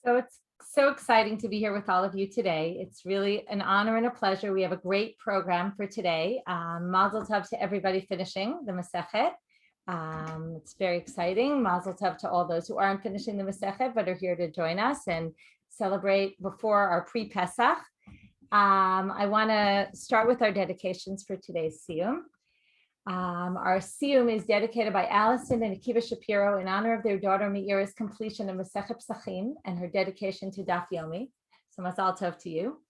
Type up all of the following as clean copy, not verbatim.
So it's so exciting to be here with all of you today. It's really an honor and a pleasure. We have a great program for today. Mazel tov to everybody finishing the Masechet. It's very exciting. Mazel tov to all those who aren't finishing the Masechet but are here to join us and celebrate before our pre-Pesach. I want to start with our dedications for today's Siyum. Our Siyum is dedicated by Allison and Akiva Shapiro in honor of their daughter Meira's completion of Masechet Pesachim and her dedication to Daf Yomi. So Mazal Tov to you.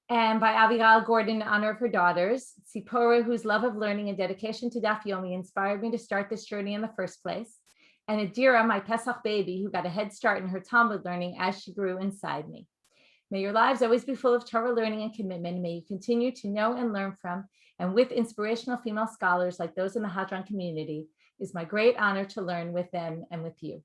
And by Abigail Gordon in honor of her daughters, Tzipora, whose love of learning and dedication to Daf Yomi inspired me to start this journey in the first place, and Adira, my Pesach baby, who got a head start in her Talmud learning as she grew inside me. May your lives always be full of Torah learning and commitment. May you continue to know and learn from and with inspirational female scholars like those in the Hadran community. It's my great honor to learn with them and with you.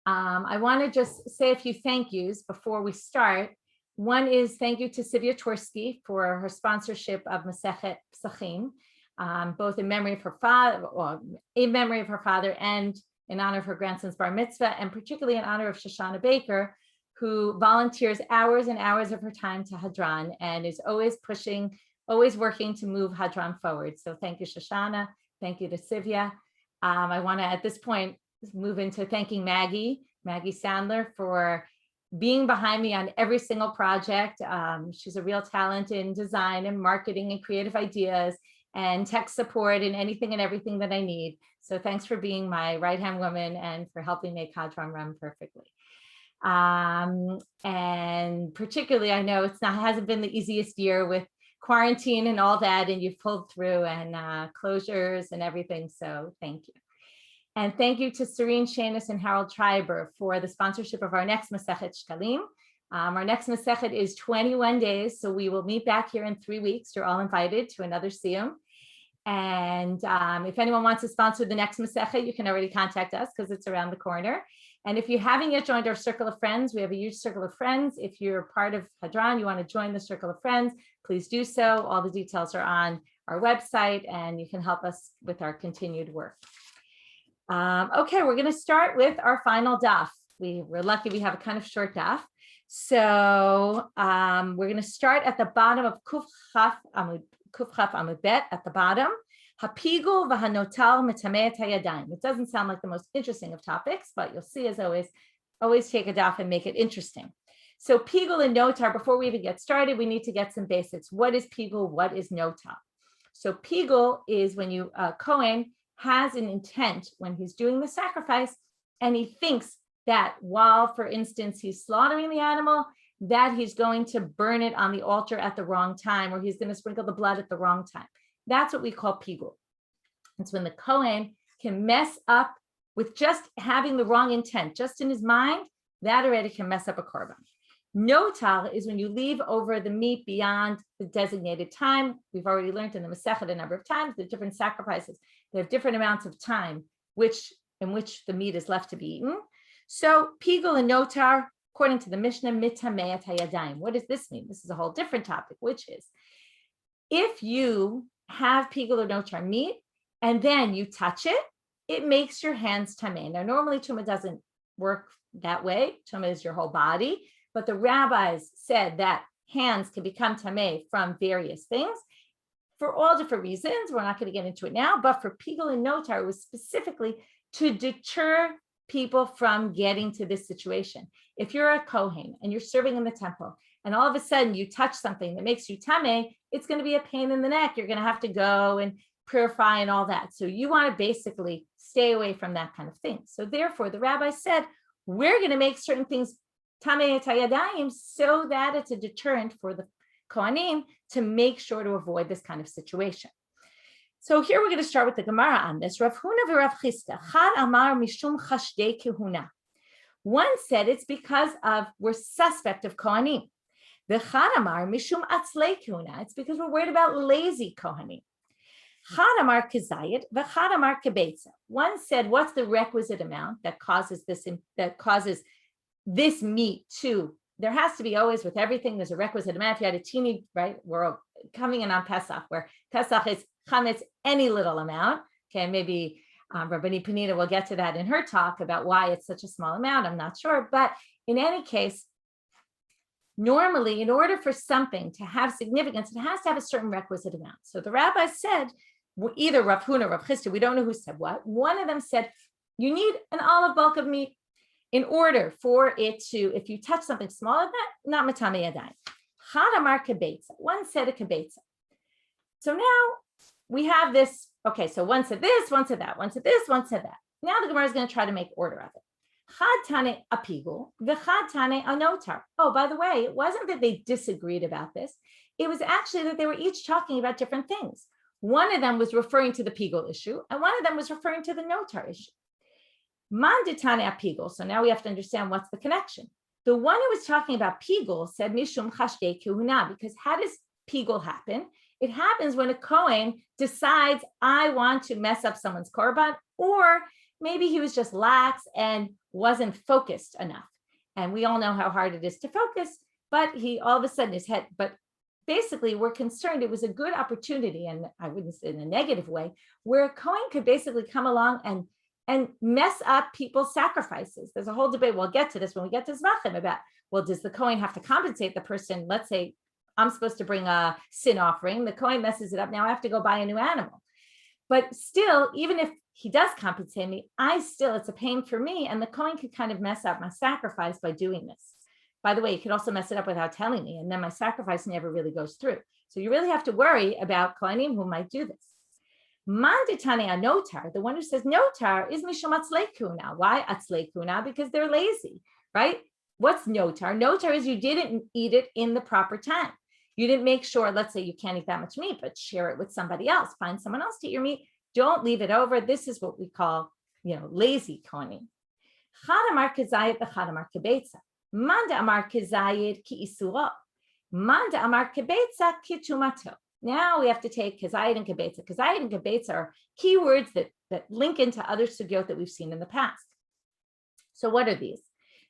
I want to just say a few thank yous before we start. One is thank you to Sivya Tversky for her sponsorship of Masechet Pesachim, both in memory of her father, or in memory of her father, and in honor of her grandson's bar mitzvah, and particularly in honor of Shoshana Baker, who volunteers hours and hours of her time to Hadran and is always pushing, always working to move Hadran forward. So thank you, Shoshana. Thank you to Sivya. I want to, at this point, move into thanking Maggie Sandler, for being behind me on every single project. She's a real talent in design and marketing and creative ideas and tech support and anything and everything that I need. So thanks for being my right-hand woman and for helping make Hadran run perfectly. And particularly, I know hasn't been the easiest year with quarantine and all that, and you've pulled through, and closures and everything. So thank you. And thank you to Serene Shanis and Harold Treiber for the sponsorship of our next Masechet Shkalim. Our next Masechet is 21 days. So we will meet back here in 3 weeks. You're all invited to another Siyum. And if anyone wants to sponsor the next Masechet, you can already contact us because it's around the corner. And if you haven't yet joined our circle of friends, we have a huge circle of friends. If you're part of Hadran, you want to join the circle of friends, please do so. All the details are on our website and you can help us with our continued work. Okay, we're going to start with our final daf. We're lucky we have a kind of short daf. So we're going to start at the bottom of Kuf Chaf Amud Bet at the bottom. Hapigul v'hanotal mitamei hayadayim. It doesn't sound like the most interesting of topics, but you'll see, as always take a daf and make it interesting. So pigul and notar, before we even get started, we need to get some basics. What is pigul? What is notar? So pigul is when Kohen has an intent when he's doing the sacrifice, and he thinks that while, for instance, he's slaughtering the animal, that he's going to burn it on the altar at the wrong time, or he's going to sprinkle the blood at the wrong time. That's what we call pigul. It's when the Kohen can mess up with just having the wrong intent, just in his mind, that already can mess up a korban. Notal is when you leave over the meat beyond the designated time. We've already learned in the Masechet a number of times, the different sacrifices, they have different amounts of time in which the meat is left to be eaten. So pigul and notar, according to the Mishnah, mitamei hayadayim. What does this mean? This is a whole different topic, which is if you have pigul or notar meat and then you touch it, it makes your hands tamei. Now, normally tumah doesn't work that way. Tumah is your whole body, but the rabbis said that hands can become tamei from various things for all different reasons. We're not going to get into it now, but for pigul and notar, it was specifically to deter people from getting to this situation. If you're a Kohen and you're serving in the temple, and all of a sudden you touch something that makes you tamei, it's going to be a pain in the neck. You're going to have to go and purify and all that. So you want to basically stay away from that kind of thing. So therefore, the rabbi said, we're going to make certain things tamei hayadayim so that it's a deterrent for the Kohanim to make sure to avoid this kind of situation. So here we're going to start with the Gemara on this. Rav Huna v'Rav Chisda, Chad Amar mishum chashdei kehuna. One said it's because we're suspect of Kohanim. V'chad Amar mishum atzlei kehuna. It's because we're worried about lazy Kohanim. Chad Amar kezayid v'chad Amar kebeitza. One said, what's the requisite amount that causes this meat to? There has to be always, with everything, there's a requisite amount. If you had a teeny, right, we're coming in on Pesach, where Pesach is Chametz any little amount, okay, maybe Rabbanit Pnina will get to that in her talk about why it's such a small amount. I'm not sure. But in any case, normally, in order for something to have significance, it has to have a certain requisite amount. So the rabbi said, either Rav Huna or Rav Chisda, we don't know who said what. One of them said, you need an olive bulk of meat in order for it to, if you touch something smaller than that, not matame yadayim. Chad amar kibetza. One said a kibetza. So now we have this. Okay, so one said this, one said that, one said this, one said that. Now the Gemara is going to try to make order of it. Chad tane a pigul, v'chad tane a notar. Oh, by the way, it wasn't that they disagreed about this. It was actually that they were each talking about different things. One of them was referring to the pigul issue, and one of them was referring to the notar issue. Man ditane a pigul. So now we have to understand what's the connection. The one who was talking about pigul said mishum chashdei kuhuna, because how does pigul happen? It happens when a Kohen decides, I want to mess up someone's korban, or maybe he was just lax and wasn't focused enough. And we all know how hard it is to focus, but he all of a sudden his head, but basically we're concerned it was a good opportunity, and I wouldn't say in a negative way, where a Kohen could basically come along and mess up people's sacrifices. There's a whole debate. We'll get to this when we get to Zvachim about, well, does the Kohen have to compensate the person? Let's say I'm supposed to bring a sin offering. The Kohen messes it up. Now I have to go buy a new animal. But still, even if he does compensate me, it's a pain for me. And the Kohen could kind of mess up my sacrifice by doing this. By the way, he could also mess it up without telling me. And then my sacrifice never really goes through. So you really have to worry about Kohanim who might do this. Manditane a notar, the one who says notar is mishum atzlei kuna. Why atzlei kuna? Because they're lazy, right? What's notar? Notar is you didn't eat it in the proper time. You didn't make sure, let's say you can't eat that much meat, but share it with somebody else. Find someone else to eat your meat. Don't leave it over. This is what we call, lazy kohanim. Chad amar kezayit v'chad amar kebetza. Manda amar kezayit ki isuro. Manda amar kebetza ki tumato. Now we have to take kezayit and kebetza. Kezayit and kebetza are keywords that link into other sugyot that we've seen in the past. So what are these?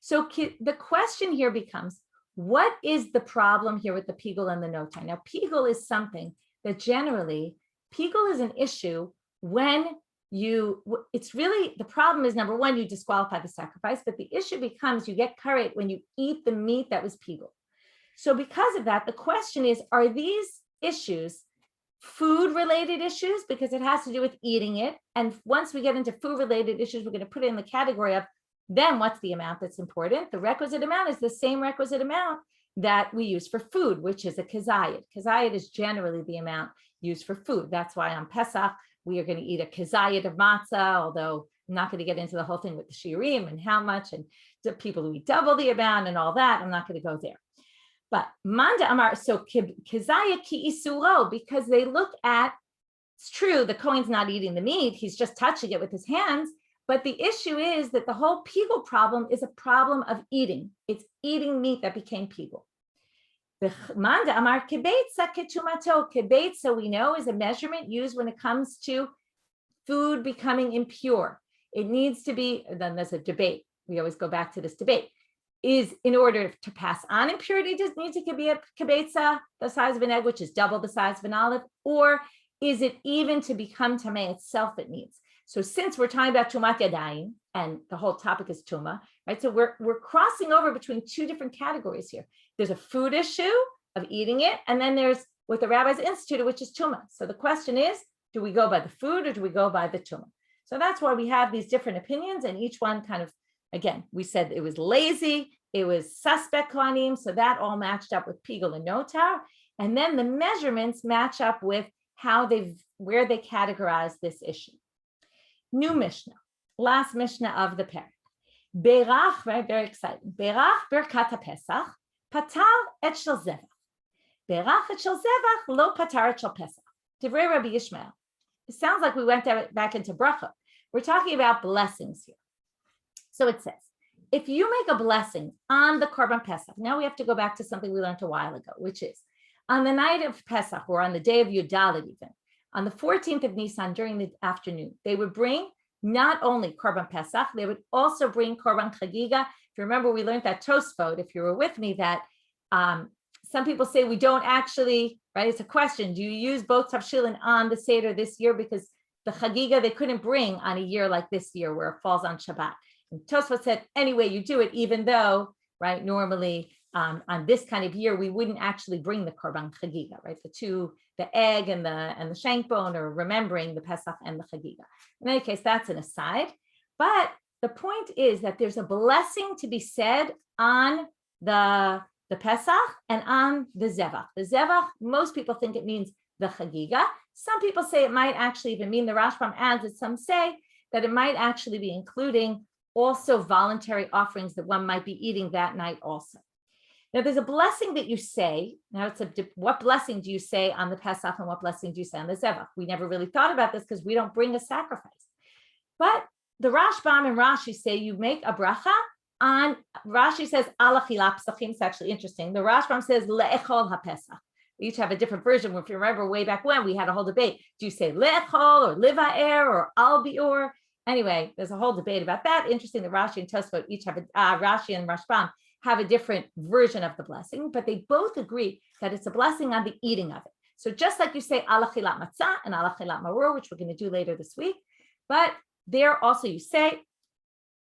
So the question here becomes, what is the problem here with the pigul and the notar? Now, pigul is something that generally, pigul is an issue when it's really, the problem is, number one, you disqualify the sacrifice, but the issue becomes you get karet when you eat the meat that was pigul. So because of that, the question is, are these issues food-related issues? Because it has to do with eating it. And once we get into food-related issues, we're going to put it in the category of, then what's the amount that's important? The requisite amount is the same requisite amount that we use for food, which is a kezayit. Kezayit is generally the amount used for food. That's why on Pesach, we are going to eat a kezayit of matzah, although I'm not going to get into the whole thing with the shirim and how much, and the people who eat double the amount and all that. I'm not going to go there. But manda amar, so kezayit ki isuro, because they look at, it's true, the Kohen's not eating the meat, he's just touching it with his hands. But the issue is that the whole pigul problem is a problem of eating. It's eating meat that became pigul. Manda amar kebetza ketumato. Kebetza, we know, is a measurement used when it comes to food becoming impure. It needs to be, then there's a debate. We always go back to this debate. Is in order to pass on impurity, does it need to be a kebetza, the size of an egg, which is double the size of an olive? Or is it even to become tameh itself it needs? So since we're talking about tumat yadayim, and the whole topic is tuma, right? So we're crossing over between two different categories here. There's a food issue of eating it, and then there's what the rabbis instituted, which is tuma. So the question is, do we go by the food or do we go by the tuma? So that's why we have these different opinions, and each one kind of, again, we said it was lazy, it was suspect kohanim, so that all matched up with pigul and notar, and then the measurements match up with where they categorize this issue. New Mishnah, last Mishnah of the parak. Berach, right, very exciting. Berach berkat Pesach, patar et shel zevach. Berach et shel zevach, lo patar et shel Pesach. Divrei Rabbi Yishmael. It sounds like we went back into bracha. We're talking about blessings here. So it says, if you make a blessing on the Korban Pesach, now we have to go back to something we learned a while ago, which is on the night of Pesach, or on the day of Yudalit even, on the 14th of Nisan during the afternoon, they would bring not only Korban Pesach, they would also bring Korban Chagiga. If you remember, we learned that Tosfot, if you were with me, that some people say we don't actually, right? It's a question. Do you use both Tavshilin on the Seder this year? Because the Chagiga they couldn't bring on a year like this year where it falls on Shabbat. And Tosfot said, anyway, you do it, even though, right, normally on this kind of year, we wouldn't actually bring the Korban Chagiga, right? The egg and the shank bone are remembering the Pesach and the Chagiga. In any case, that's an aside. But the point is that there's a blessing to be said on the Pesach and on the Zevach. The Zevach, most people think it means the Chagiga. Some people say it might actually even mean, the Rashbam adds it, some say that it might actually be including also voluntary offerings that one might be eating that night also. Now, there's a blessing that you say. Now, what blessing do you say on the Pesach and what blessing do you say on the Zevach? We never really thought about this because we don't bring a sacrifice. But the Rashbam and Rashi say you make a bracha on, Rashi says, ala chila pesachim. It's actually interesting. The Rashbam says, le'echol ha-pesach. We each have a different version. If you remember way back when, we had a whole debate. Do you say le'echol or liva'er or al bi'or? Anyway, there's a whole debate about that. Interesting that Rashi and Tosfot each have Rashi and Rashbam have a different version of the blessing, but they both agree that it's a blessing on the eating of it. So just like you say ala chilat matzah and ala chilat maror, which we're going to do later this week, but there also you say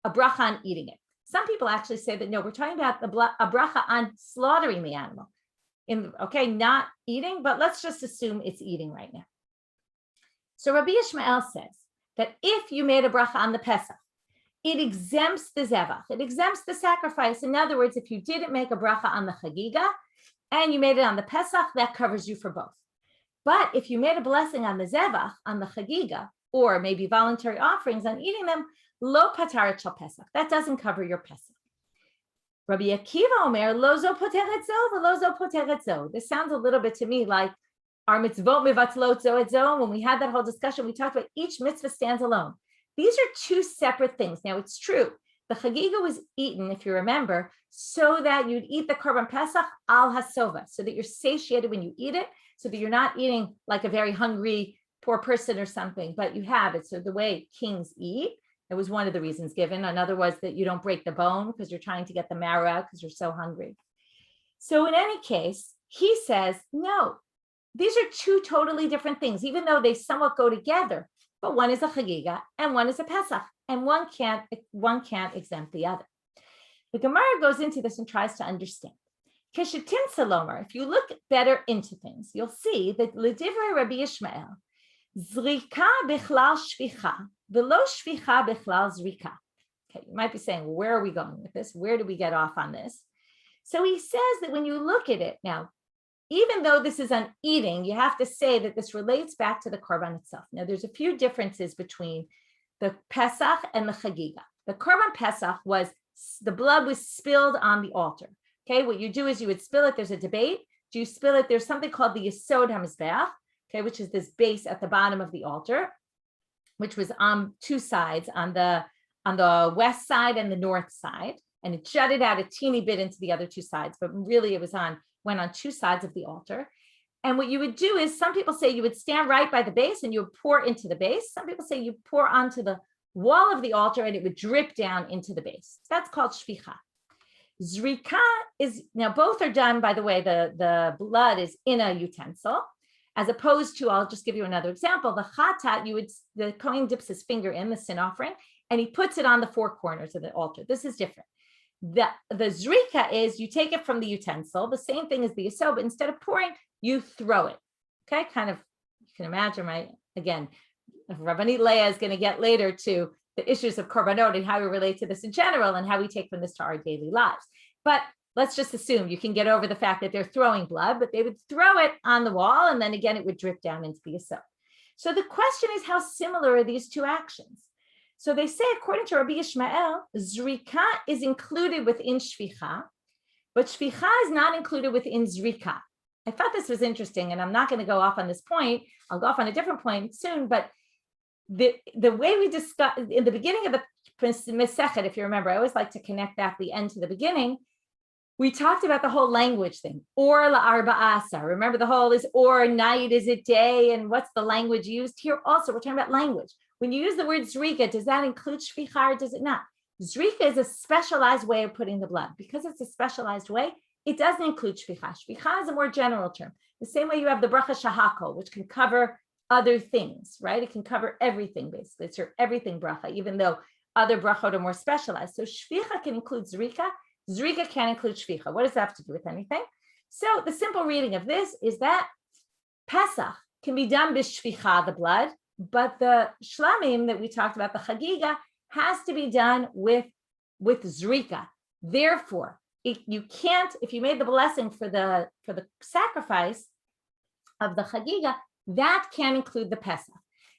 a bracha on eating it. Some people actually say that no, we're talking about a bracha on slaughtering the animal. Not eating, but let's just assume it's eating right now. So Rabbi Yishmael says that if you made a bracha on the Pesach, it exempts the Zevach, it exempts the sacrifice. In other words, if you didn't make a bracha on the Chagiga and you made it on the Pesach, that covers you for both. But if you made a blessing on the Zevach, on the Chagiga, or maybe voluntary offerings on eating them, lo pataret shel Pesach, that doesn't cover your Pesach. Rabbi Akiva Omer, lo zo poteret zo, v'lo zo poteret zo. This sounds a little bit to me like our mitzvot mivatlot zo et zo. When we had that whole discussion, we talked about each mitzvah stands alone. These are two separate things. Now, it's true. The Chagiga was eaten, if you remember, so that you'd eat the Korban Pesach al hasova, so that you're satiated when you eat it, so that you're not eating like a very hungry, poor person or something, but you have it. So the way kings eat, it was one of the reasons given. Another was that you don't break the bone because you're trying to get the marrow out because you're so hungry. So in any case, he says, no, these are two totally different things, even though they somewhat go together. But one is a Chagiga and one is a Pesach, and one can't exempt the other. The Gemara goes into this and tries to understand. Keshetin Salomer, if you look better into things, you'll see that L'divrei Rabbi Yishmael, Zrika bichlal shvicha, v'lo shvicha bichlal zrika. Okay, you might be saying, well, where are we going with this? Where do we get off on this? So he says that when you look at it now, even though this is on eating, you have to say that this relates back to the Korban itself. Now, there's a few differences between the Pesach and the Chagiga. The Korban Pesach was, the blood was spilled on the altar. Okay, what you do is you would spill it. There's a debate. Do you spill it? There's something called the Yesod HaMizbeach, okay, which is this base at the bottom of the altar, which was on two sides, on the west side and the north side. And it jutted out a teeny bit into the other two sides, but really it went on two sides of the altar. And what you would do is, some people say you would stand right by the base and you would pour into the base. Some people say you pour onto the wall of the altar and it would drip down into the base. That's called shvicha. Zrika is, now both are done, by the way, the blood is in a utensil, as opposed to, I'll just give you another example, the chatat, the Kohen dips his finger in the sin offering and he puts it on the four corners of the altar. This is different. The zrika is you take it from the utensil, the same thing as the yesod, but instead of pouring, you throw it. Okay, kind of, you can imagine, right? Again, Rabbanit Leah is going to get later to the issues of korbanot and how we relate to this in general and how we take from this to our daily lives. But let's just assume you can get over the fact that they're throwing blood, but they would throw it on the wall and then again, it would drip down into the yesod. So the question is, how similar are these two actions? So they say, according to Rabbi Yishmael, zrika is included within shvicha, but shvicha is not included within zrika. I thought this was interesting, and I'm not going to go off on this point. I'll go off on a different point soon, but the way we discussed in the beginning of the Masechet, if you remember, I always like to connect back the end to the beginning. We talked about the whole language thing, or la'arba'asa. Remember the whole is or night, is it day, and what's the language used here? Also, we're talking about language. When you use the word zrika, does that include shvicha or does it not? Zrika is a specialized way of putting the blood. Because it's a specialized way, it doesn't include shvicha. Shvicha is a more general term. The same way you have the bracha shahakol, which can cover other things, right? It can cover everything, basically. It's your everything bracha, even though other brachot are more specialized. So shvicha can include zrika. Zrika can include shvicha. What does that have to do with anything? So the simple reading of this is that Pesach can be done b'shvicha, the blood, but the shlamim that we talked about, the chagiga, has to be done with zrika. Therefore, you can't, if you made the blessing for the sacrifice of the chagiga, that can include the Pesach.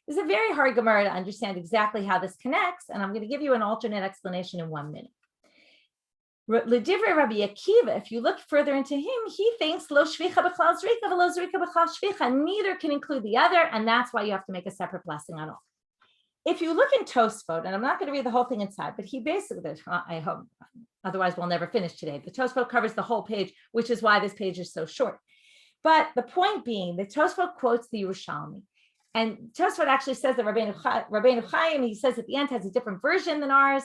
It's a very hard Gemara to understand exactly how this connects, and I'm going to give you an alternate explanation in 1 minute. L'divrei Rabbi Akiva, if you look further into him, he thinks lo shvicha b'chlal zrika v'lo zrika b'chlal shvicha. Neither can include the other, and that's why you have to make a separate blessing on all. If you look in Tosfot, and I'm not going to read the whole thing inside, but he basically, I hope, otherwise we'll never finish today. The Tosfot covers the whole page, which is why this page is so short. But the point being that Tosfot quotes the Yerushalmi, and Tosfot actually says that Rabbeinu Chaim, he says at the end, has a different version than ours,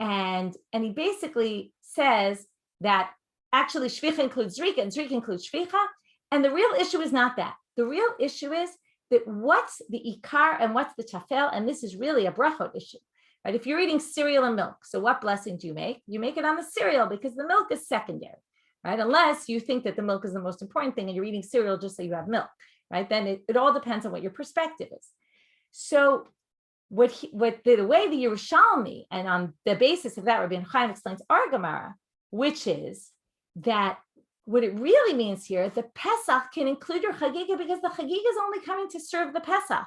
and he basically says that actually shvicha includes zrika and zrika includes shvicha, and the real issue is not that. The real issue is that what's the ikar and what's the tafel, and this is really a brachot issue, right? If you're eating cereal and milk, so what blessing do you make? You make it on the cereal because the milk is secondary, right? Unless you think that the milk is the most important thing and you're eating cereal just so you have milk, right? Then it all depends on what your perspective is. So the way the Yerushalmi, and on the basis of that, Rabbi Chaim explains our Gemara, which is that what it really means here, the Pesach can include your chagiga because the chagiga is only coming to serve the Pesach.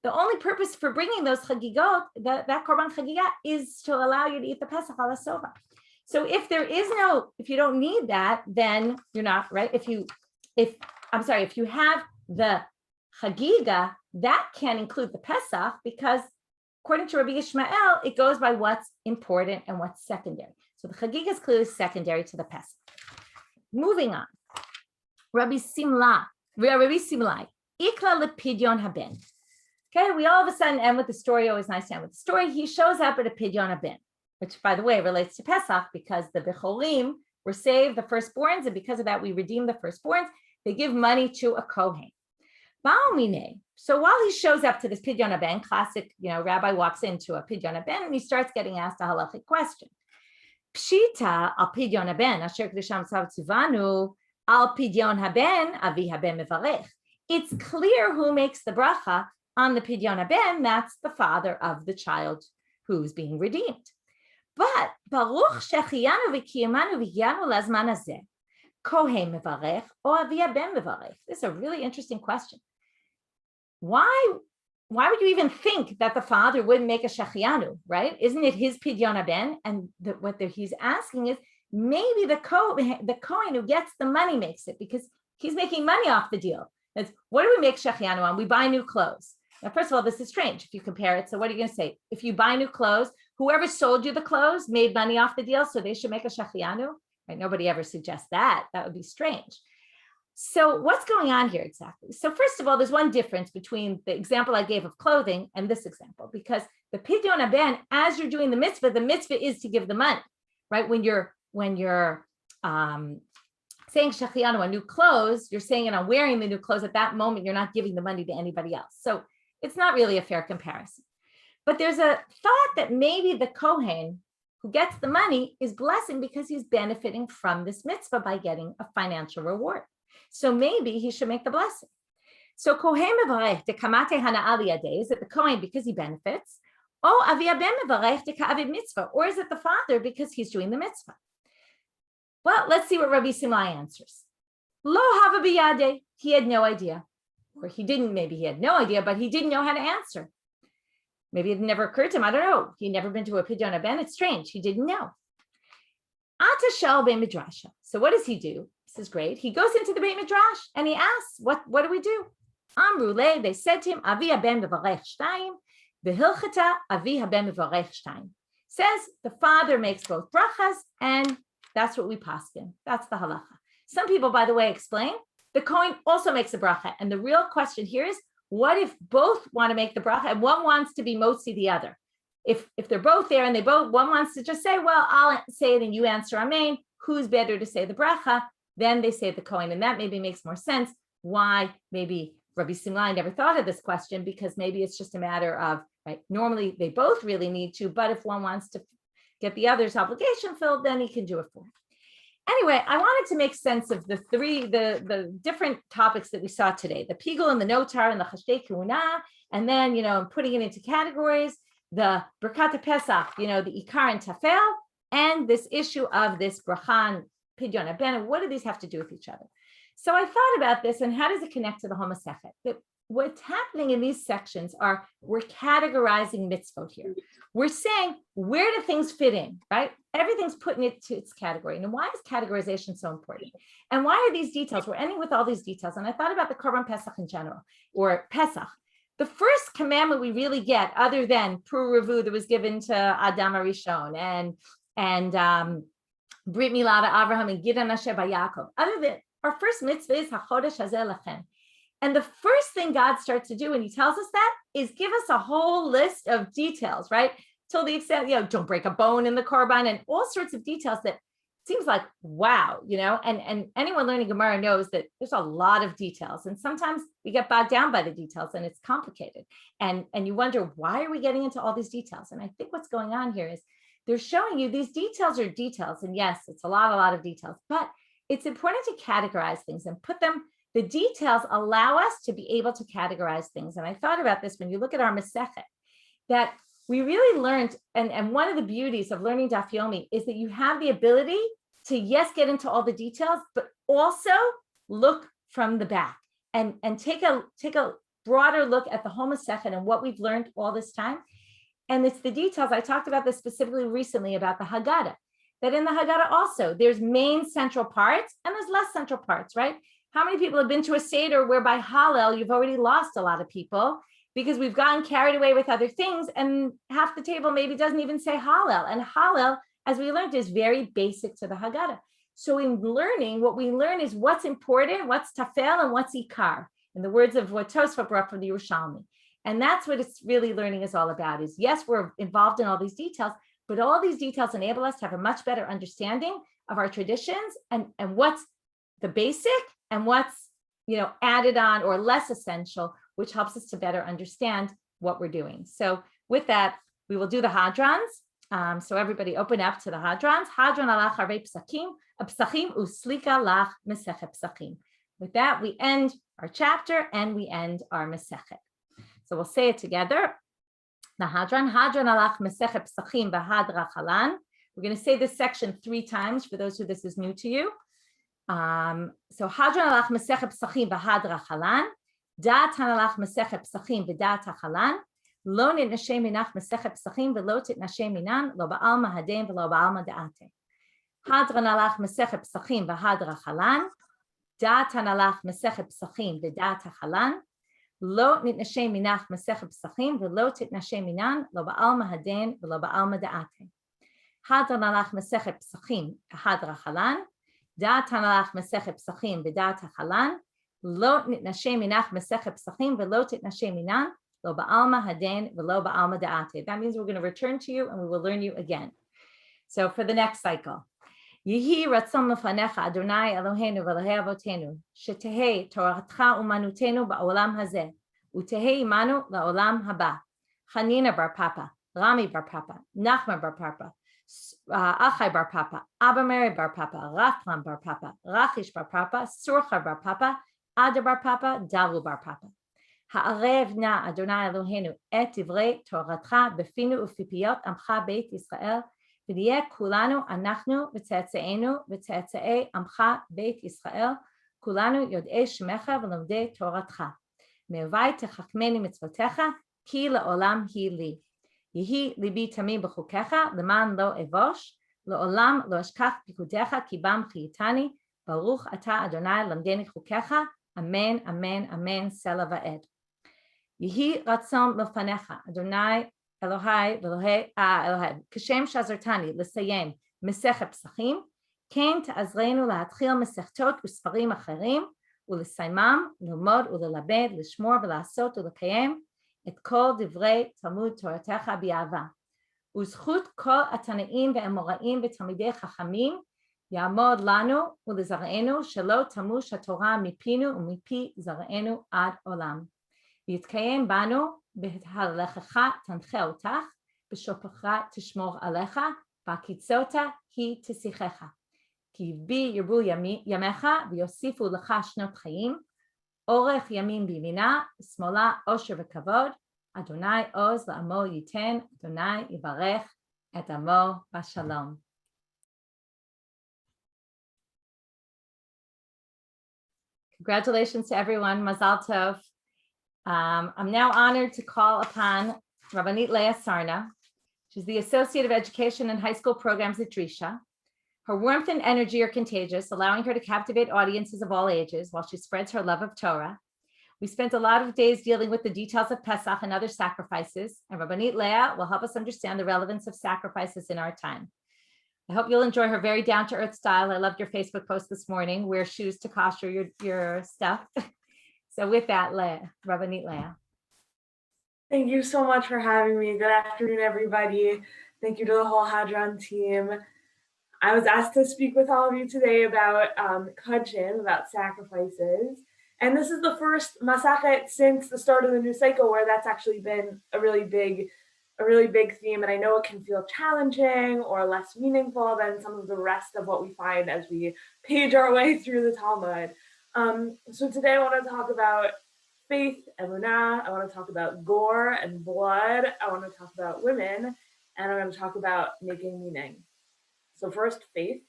The only purpose for bringing those chagigot, that korban chagiga, is to allow you to eat the Pesach ala sova. So if you don't need that, then you're not, right? If you have the chagiga, that can include the Pesach because according to Rabbi Yishmael, it goes by what's important and what's secondary. So the chagiga is clearly secondary to the Pesach. Moving on, Rabbi Simlai, Ikla lepidyon haben. Okay, we all of a sudden end with the story. Always nice to end with the story. He shows up at a pidyon haben, which, by the way, relates to Pesach because the Becholim were saved, the firstborns, and because of that, we redeem the firstborns. They give money to a Kohen. So while he shows up to this pidyon haben, classic, rabbi walks into a pidyon haben and he starts getting asked a halachic question. Pshita al pidyon haben asher kedisham tzivanu al pidyon haben avi haben mevarech. It's clear who makes the bracha on the pidyon haben. That's the father of the child who's being redeemed. But baruch shechiyanu v'kiyamanu v'yanu lazman hazeh kohen mevarech or avi haben mevarech. This is a really interesting question. Why would you even think that the father wouldn't make a shechianu, right? Isn't it his pidyon haben? And what he's asking is maybe the Kohen who gets the money makes it because he's making money off the deal. That's what do we make shechianu on? We buy new clothes. Now, first of all, this is strange if you compare it. So what are you going to say? If you buy new clothes, whoever sold you the clothes made money off the deal, so they should make a shechianu, right? Nobody ever suggests that. That would be strange. So what's going on here exactly? So first of all, there's one difference between the example I gave of clothing and this example, because the pidyon haben, as you're doing the mitzvah is to give the money, right? When you're saying shechianu on new clothes, you're saying it on wearing the new clothes. At that moment, you're not giving the money to anybody else. So it's not really a fair comparison. But there's a thought that maybe the Kohen who gets the money is blessing because he's benefiting from this mitzvah by getting a financial reward. So maybe he should make the blessing. So Kohen mevarech de kamate hana'al yadeh, is it the Kohen because he benefits? Or avi haben mevarech de ka'avid mitzvah, or is it the father because he's doing the mitzvah? Well, let's see what Rabbi Simai answers. Lo hava biyadeh, he had no idea. Or he didn't, maybe he had no idea, but he didn't know how to answer. Maybe it never occurred to him, I don't know. He'd never been to a pidyon haben, it's strange, he didn't know. Ata shel bein midrasha. So what does he do? This is great. He goes into the Beit Midrash and he asks, what do we do? Amru le, they said to him, Avi haben mevarech shtayim, v'hilchata Avi haben mevarech shtayim. Says the father makes both brachas, and that's what we paskin. That's the halacha. Some people, by the way, explain the Kohen also makes a bracha, and the real question here is, what if both want to make the bracha and one wants to be motzi the other? If they're both there and one wants to just say, well, I'll say it and you answer amen. Who's better to say the bracha? Then they say the Kohen, and that maybe makes more sense why maybe Rabbi Sima, I never thought of this question because maybe it's just a matter of, right, normally they both really need to, but if one wants to get the other's obligation filled, then he can do it for him. Anyway, I wanted to make sense of the different topics that we saw today, the pigul and the notar and the chashdei kuna, and then, putting it into categories, the Birkat Pesach, the ikar and tafel, and this issue of this brachan, pidyon abena. What do these have to do with each other? So I thought about this and how does it connect to the whole Masechet? That what's happening in these sections are we're categorizing mitzvot here. We're saying, where do things fit in, right? Everything's putting it to its category. And why is categorization so important? And why are these details? We're ending with all these details. And I thought about the Korban Pesach in general, or Pesach. The first commandment we really get, other than Pru Revu that was given to Adam Arishon and Brit Milah to Abraham and Gidan Asher Yaakov, other than our first mitzvah is HaChodesh Hazeh Lachem. And the first thing God starts to do when he tells us that is give us a whole list of details, right? Till the extent, don't break a bone in the korban and all sorts of details that seems like, wow, and anyone learning Gemara knows that there's a lot of details. And sometimes we get bogged down by the details and it's complicated. And you wonder, why are we getting into all these details? And I think what's going on here is they're showing you these details are details. And yes, it's a lot of details, but it's important to categorize things and put them. The details allow us to be able to categorize things. And I thought about this when you look at our Masechet, that we really learned, and one of the beauties of learning Daf Yomi is that you have the ability to, yes, get into all the details, but also look from the back and take a broader look at the whole Masechet and what we've learned all this time. And it's the details. I talked about this specifically recently about the Haggadah, that in the Haggadah also, there's main central parts and there's less central parts, right? How many people have been to a Seder where by Hallel, you've already lost a lot of people because we've gotten carried away with other things and half the table maybe doesn't even say Hallel. And Hallel, as we learned, is very basic to the Haggadah. So in learning, what we learn is what's important, what's tafel, and what's ikar, in the words of what Tosfot brought from the Yerushalmi. And that's what it's really learning is all about is, yes, we're involved in all these details, but all these details enable us to have a much better understanding of our traditions and what's the basic and what's, added on or less essential, which helps us to better understand what we're doing. So with that, we will do the Hadrans. So everybody open up to the Hadrans. Hadran alach harvei Pesachim uslika lach Masechet Pesachim. With that, we end our chapter and we end our Masechet. So we'll say it together. The Hadran alach Masechet Pesachim v'hadra chalan. We're going to say this section 3 times for those who this is new to you. So Hadran alach Masechet Pesachim v'hadra chalan. Da'at hanalach Masechet Pesachim v'da'at hachalan. Lo nitnashe minach Masechet Pesachim v'lo titnashe minan lo ba'alma hadem v'lo ba'alma da'ate. Hadran alach Masechet Pesachim v'hadra chalan. Da'at hanalach Masechet Pesachim v'da'at hachalan. Lo nitnashe minach Masechet Pesachim v'lo titnashe minan lo ba'alma hadem v'lo ba'alma da'ate. Hadran alach Masechet Pesachim v'hadra chalan. Da'at hanalach Masechet Pesachim v'da'at hachalan. Lo nitnashe minach Masechet Pesachim v'lo titnashe minan lo ba'alma haden v'lo ba'alma da'ate. That means we're going to return to you and we will learn you again. So for the next cycle, Yehi ratzon lefanecha Adonai Eloheinu v'Elokei Avotenu shetehei toratcha umanutenu ba'olam hazeh utehei imanu la'olam haba. Chanina bar Papa, Rami bar Papa, Nachman bar Papa, Achai bar Papa, Abba Mary bar Papa, Rafram bar Papa, Rachish bar Papa, Surcha bar Papa, Ada bar Papa, Daru bar Papa. Ha'arev na Adonai Eloheinu et divrei Toratcha befinu ufipiyot amcha beit Yisrael v'niyeh kulanu anachnu v'tze'etze'enu v'tze'etze'ei amcha beit Yisrael kulanu yod'ei shemecha v'lomdei Toratcha me'ovai techachmeni mitzvotecha ki la'olam hi li yehi libi tamim b'chukecha leman lo evosh la'olam lo eshkach pikudecha ki bam chiyitani baruch ata Adonai lamdeni chukecha amen amen amen sela va'ed. Yehi ratzon lefanecha Adonai Elohai v'Elohei Elohai kashem shazartani l'sayem Masechet Pesachim ken ta'azreinu להתחיל מסכתות וספרים אחרים ולסיימם ללמוד וללמד לשמור ולעשות ולקיים את כל דברי תלמוד תורתך באהבה. וזכות כל התנאים והאמוראים ותלמידי חכמים יעמוד לנו ולזרענו שלא תמוש התורה מפינו ומפי זרענו עד עולם. ויתקיים בנו בהלכך תנחה אותך, בשופרך תשמור עליך, בהקיצות היא תשיחך. כי בי ירבו ימיך ויוסיפו לך שנות חיים, אורך ימים בימינה, שמאלה עושר וכבוד, אדוני עוז לעמו ייתן, אדוני יברך את עמו בשלום. Congratulations to everyone, Mazal Tov. I'm now honored to call upon Rabbanit Leah Sarna. She's the Associate of Education and High School Programs at Drisha. Her warmth and energy are contagious, allowing her to captivate audiences of all ages while she spreads her love of Torah. We spent a lot of days dealing with the details of Pesach and other sacrifices, and Rabbanit Leah will help us understand the relevance of sacrifices in our time. I hope you'll enjoy her very down-to-earth style. I loved your Facebook post this morning, wear shoes to kosher your stuff. So with that, Leah, Rabbanit Leah. Thank you so much for having me. Good afternoon, everybody. Thank you to the whole Hadran team. I was asked to speak with all of you today about Kodshim, about sacrifices. And this is the first Masechet since the start of the new cycle where that's actually been a really big theme. And I know it can feel challenging or less meaningful than some of the rest of what we find as we page our way through the Talmud. So today I want to talk about faith, emunah. I want to talk about gore and blood. I want to talk about women, and I'm going to talk about making meaning. So first, faith.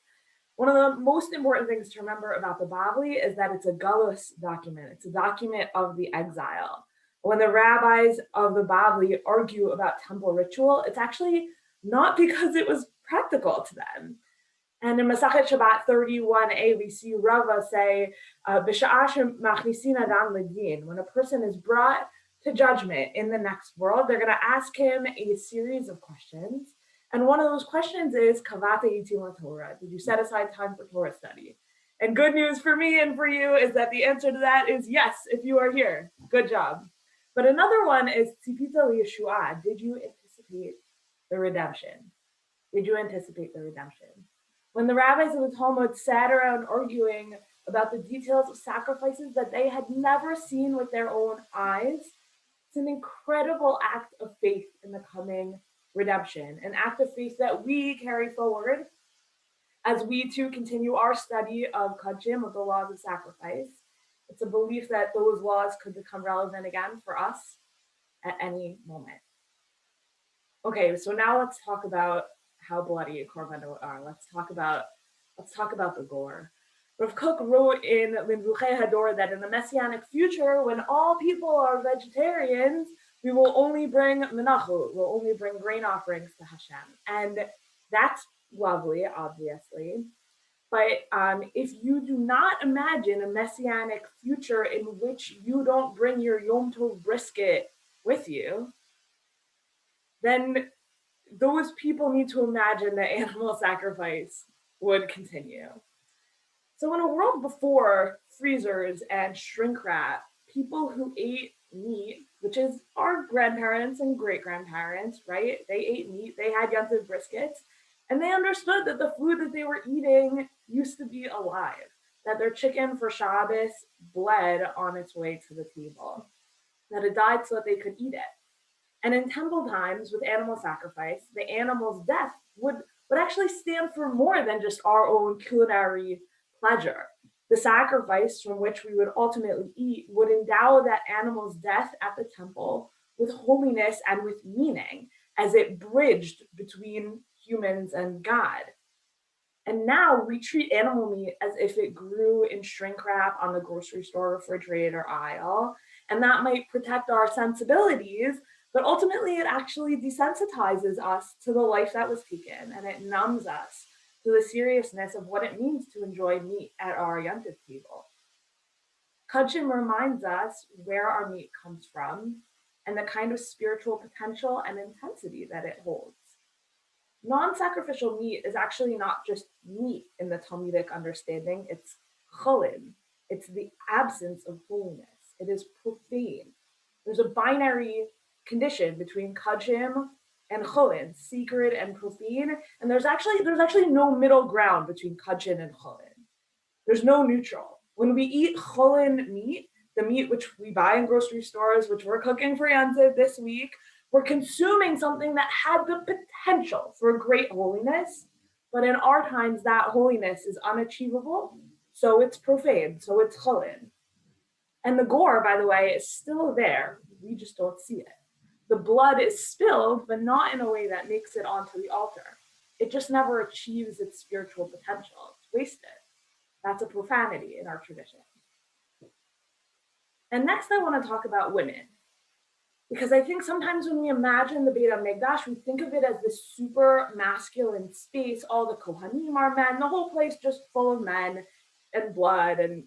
One of the most important things to remember about the Bavli is that it's a galus document. It's a document of the exile. When the rabbis of the Bavli argue about temple ritual, it's actually not because it was practical to them. And in Masechet Shabbat 31a, we see Rava say, when a person is brought to judgment in the next world, they're going to ask him a series of questions. And one of those questions is, Kavata Yitim Torah, did you set aside time for Torah study? And good news for me and for you is that the answer to that is yes, if you are here. Good job. But another one is, Tzipita Yeshua, did you anticipate the redemption? Did you anticipate the redemption? When the rabbis of the Talmud sat around arguing about the details of sacrifices that they had never seen with their own eyes, it's an incredible act of faith in the coming redemption, an act of faith that we carry forward as we too continue our study of Kodshim, of the laws of sacrifice. It's a belief that those laws could become relevant again for us at any moment. Okay, so now let's talk about how bloody korbanot are. Let's talk about the gore. Rav Kook wrote in Limvuchei Hador that in the Messianic future, when all people are vegetarians, we will only bring menachot, we'll only bring grain offerings to Hashem. And that's lovely, obviously. But if you do not imagine a Messianic future in which you don't bring your Yom Tov brisket with you, then those people need to imagine that animal sacrifice would continue. So in a world before freezers and shrink wrap, people who ate meat, which is our grandparents and great-grandparents, right? They ate meat, they had Yom Tov briskets, and they understood that the food that they were eating used to be alive, that their chicken for Shabbos bled on its way to the table, that it died so that they could eat it. And in temple times, with animal sacrifice, the animal's death would actually stand for more than just our own culinary pleasure. The sacrifice from which we would ultimately eat would endow that animal's death at the temple with holiness and with meaning as it bridged between humans and God. And now we treat animal meat as if it grew in shrink wrap on the grocery store refrigerator aisle, and that might protect our sensibilities, but ultimately it actually desensitizes us to the life that was taken, and it numbs us to the seriousness of what it means to enjoy meat at our Yom Tov table. Kodshim reminds us where our meat comes from and the kind of spiritual potential and intensity that it holds. Non-sacrificial meat is actually not just meat in the Talmudic understanding, it's cholim. It's the absence of holiness. It is profane. There's a binary condition between Kodshim and cholin, sacred and profane. And there's actually no middle ground between Kodshim and cholin. There's no neutral. When we eat cholin meat, the meat which we buy in grocery stores, which we're cooking for Yantiv this week, we're consuming something that had the potential for great holiness, but in our times that holiness is unachievable, so it's profane, so it's cholin. And the gore, by the way, is still there. We just don't see it. The blood is spilled, but not in a way that makes it onto the altar. It just never achieves its spiritual potential. It's wasted. That's a profanity in our tradition. And next I want to talk about women. Because I think sometimes when we imagine the Beit HaMikdash, we think of it as this super masculine space. All the Kohanim are men, the whole place just full of men and blood and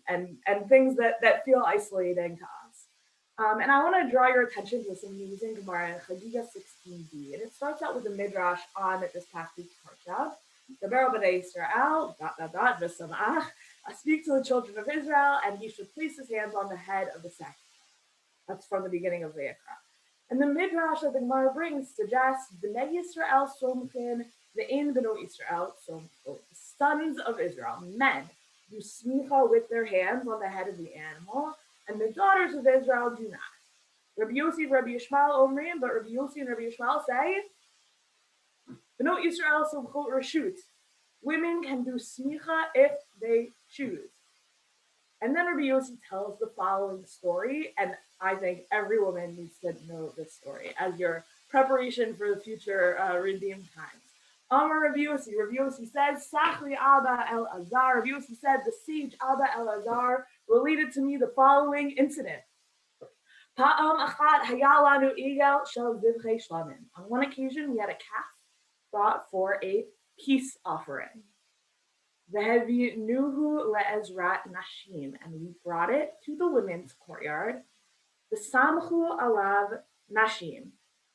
things that feel isolating to us. And I want to draw your attention to this amazing Gemara in Chagiga 16b. And it starts out with a midrash on this past week's parsha. The Rabbanit Israel, v'samach, speak to the children of Israel, and he should place his hands on the head of the sacrifice. That's from the beginning of Vayikra. And the midrash that the Gemara brings suggests Bnei Yisrael somchin, ve'ein b'no Yisrael somchin. The sons of Israel, men, do smicha with their hands on the head of the animal, and the daughters of Israel do not. Rabbi Yossi and Rabbi Yishmael omrim, but Rabbi Yossi and Rabbi Yishmael say, b'no Yisrael somchot reshut. Women can do smicha if they choose. And then Rabbi Yossi tells the following story, and I think every woman needs to know this story as your preparation for the future redeemed times. Amar Rabbi Yossi says, Sachli Abba El Azar. Rabbi Yossi said, the sage Abba El Azar related to me the following incident. Pa'am achat hayalanu igel shel zivchei shlamim. On one occasion, we had a calf brought for a peace offering. Vehevinuhu le'ezrat nashim, and we brought it to the women's courtyard. The samchu alav nashim,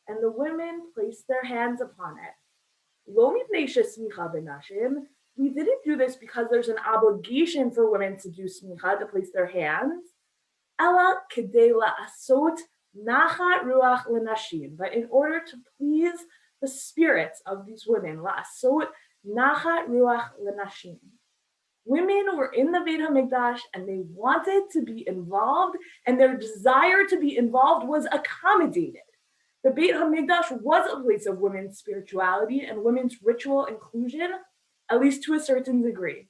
and the women placed their hands upon it. Lo mipnei shesmicha benashim. We didn't do this because there's an obligation for women to do smicha, to place their hands. Ela kedei la'asot nachat ruach lenashim, but in order to please the spirits of these women, la'asot nachat ruach lenashim. Women were in the Beit HaMikdash and they wanted to be involved, and their desire to be involved was accommodated. The Beit HaMikdash was a place of women's spirituality and women's ritual inclusion, at least to a certain degree.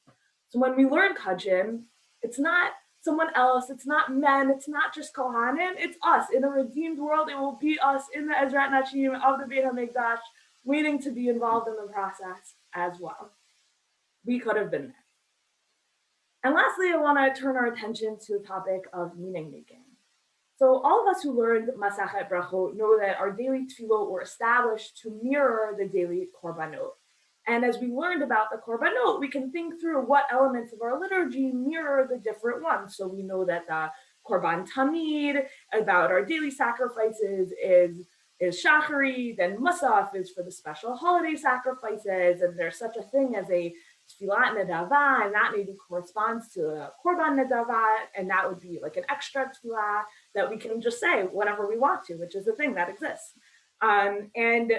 So when we learn Kodshim, it's not someone else, it's not men, it's not just Kohanim, it's us. In a redeemed world, it will be us in the Ezrat Nashim of the Beit HaMikdash, waiting to be involved in the process as well. We could have been there. And lastly, I want to turn our attention to the topic of meaning making. So all of us who learned Masechet Brachot know that our daily tefillot were established to mirror the daily korbanot. And as we learned about the korbanot, we can think through what elements of our liturgy mirror the different ones. So we know that the korban tamid, about our daily sacrifices, is shachari, then musaf is for the special holiday sacrifices, and there's such a thing as a tefillat nedava, and that maybe corresponds to a korban nedava, and that would be like an extra tefillah that we can just say whenever we want to, which is a thing that exists. And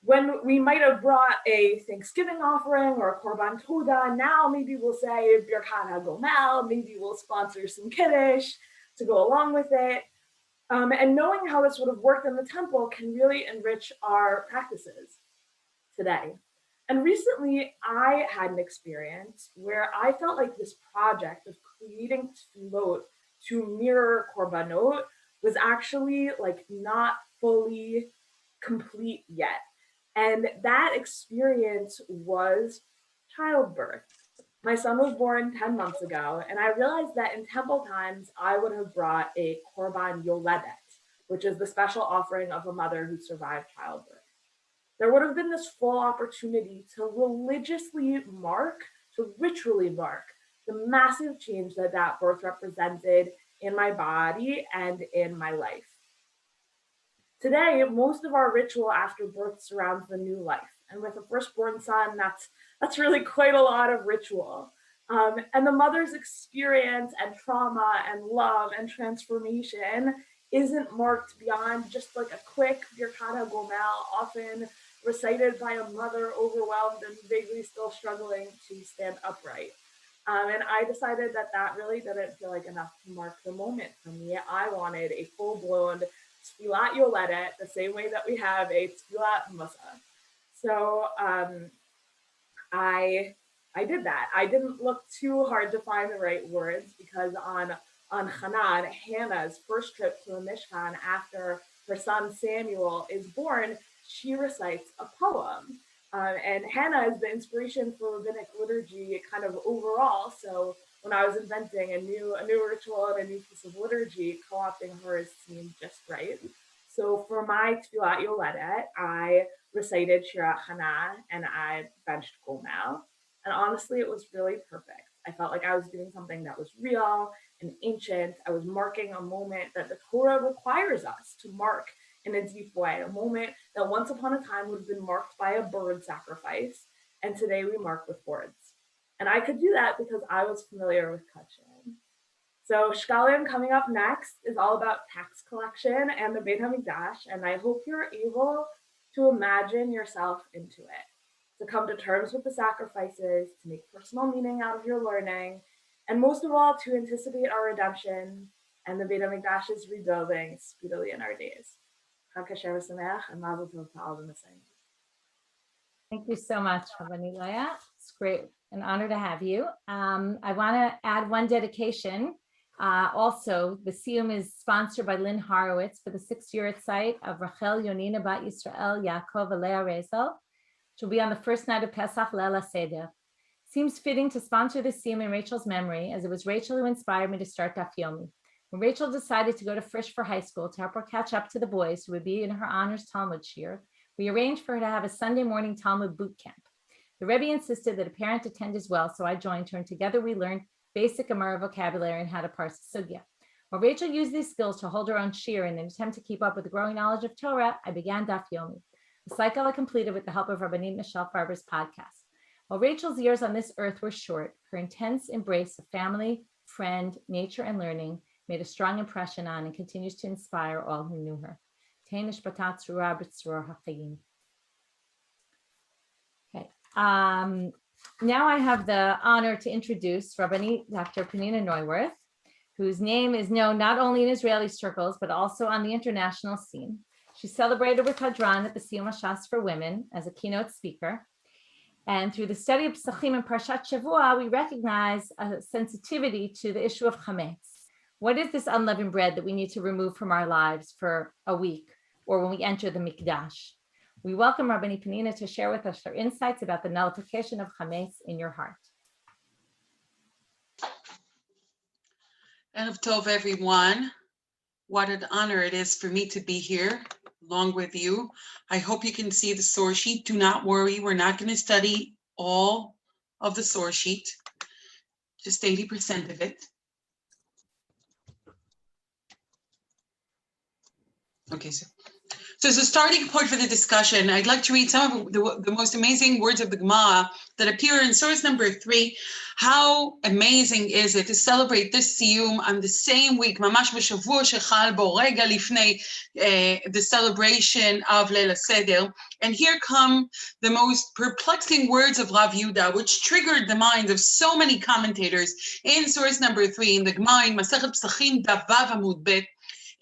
when we might have brought a Thanksgiving offering or a korban toda, now maybe we'll say birkat hagomel, maybe we'll sponsor some kiddush to go along with it. And knowing how this would have worked in the temple can really enrich our practices today. And recently, I had an experience where I felt like this project of creating tefillot to mirror korbanot was actually like not fully complete yet. And that experience was childbirth. My son was born 10 months ago, and I realized that in temple times, I would have brought a korban yoledet, which is the special offering of a mother who survived childbirth. There would have been this full opportunity to ritually mark the massive change that birth represented in my body and in my life. Today, most of our ritual after birth surrounds the new life. And with a firstborn son, that's really quite a lot of ritual. And the mother's experience and trauma and love and transformation isn't marked beyond just like a quick Birkat HaGomel, often recited by a mother overwhelmed and vaguely still struggling to stand upright. And I decided that really didn't feel like enough to mark the moment for me. I wanted a full-blown Tfilat Yoledet, the same way that we have a Tfilat Musa. So I did that. I didn't look too hard to find the right words, because on Hanan, Hannah's first trip to the Mishkan after her son Samuel is born, she recites a poem. And Hannah is the inspiration for rabbinic liturgy kind of overall. So when I was inventing a new ritual and a new piece of liturgy, co-opting hers seemed just right. So for my Tfilat Yoledet, I recited Shira Hana and I benched Gomel. And honestly, it was really perfect. I felt like I was doing something that was real and ancient. I was marking a moment that the Torah requires us to mark in a deep way, a moment that once upon a time would have been marked by a bird sacrifice, and today we mark with words. And I could do that because I was familiar with Kodshim. So Shkalim coming up next is all about tax collection and the Beit HaMikdash, and I hope you're able to imagine yourself into it, to come to terms with the sacrifices, to make personal meaning out of your learning, and most of all, to anticipate our redemption and the Beit HaMikdash's rebuilding speedily in our days. Chag Kasher v'Sameach, and Mazel Tov to all the Messiah. Thank you so much, Rabbanit Leah. It's great, an honor to have you. I want to add one dedication. Also, the Siyum is sponsored by Lynn Horowitz for the 6th year site of Rachel Yonina Bat Yisrael Yaakov and Leah Rezel, which will be on the first night of Pesach, Leah Seder. Seems fitting to sponsor the Siyum in Rachel's memory, as it was Rachel who inspired me to start Daf Yomi. When Rachel decided to go to Frisch for high school to help her catch up to the boys who would be in her honors Talmud Shir, we arranged for her to have a Sunday morning Talmud boot camp. The Rebbe insisted that a parent attend as well, so I joined her, and together we learned basic Amora vocabulary and how to parse the sugya. While Rachel used these skills to hold her own shir in an attempt to keep up with the growing knowledge of Torah, I began Daf Yomi, a cycle I completed with the help of Rabbanit Michelle Farber's podcast. While Rachel's years on this earth were short, her intense embrace of family, friend, nature, and learning made a strong impression on and continues to inspire all who knew her. Okay. Now I have the honor to introduce Rabbanit Dr. Pnina Neuwirth, whose name is known not only in Israeli circles, but also on the international scene. She's celebrated with Hadran at the Siyum Shas for Women as a keynote speaker. And through the study of Pesachim and Parshat Shavua, we recognize a sensitivity to the issue of Chametz. What is this unleavened bread that we need to remove from our lives for a week or when we enter the Mikdash? We welcome Rabbanit Pnina to share with us her insights about the nullification of Chametz in your heart. Erev Tov, everyone. What an honor it is for me to be here along with you. I hope you can see the source sheet. Do not worry, we're not going to study all of the source sheet, just 80% of it. Okay, so as a starting point for the discussion, I'd like to read some of the most amazing words of the Gemara that appear in source number 3. How amazing is it to celebrate this Siyum on the same week, mamash b'shavua shechal bo rega lifnei the celebration of Leila Seder. And here come the most perplexing words of Rav Yehuda, which triggered the minds of so many commentators in source number 3 in the Gemara in Masechet Pesachim Daf Vav Amud Bet,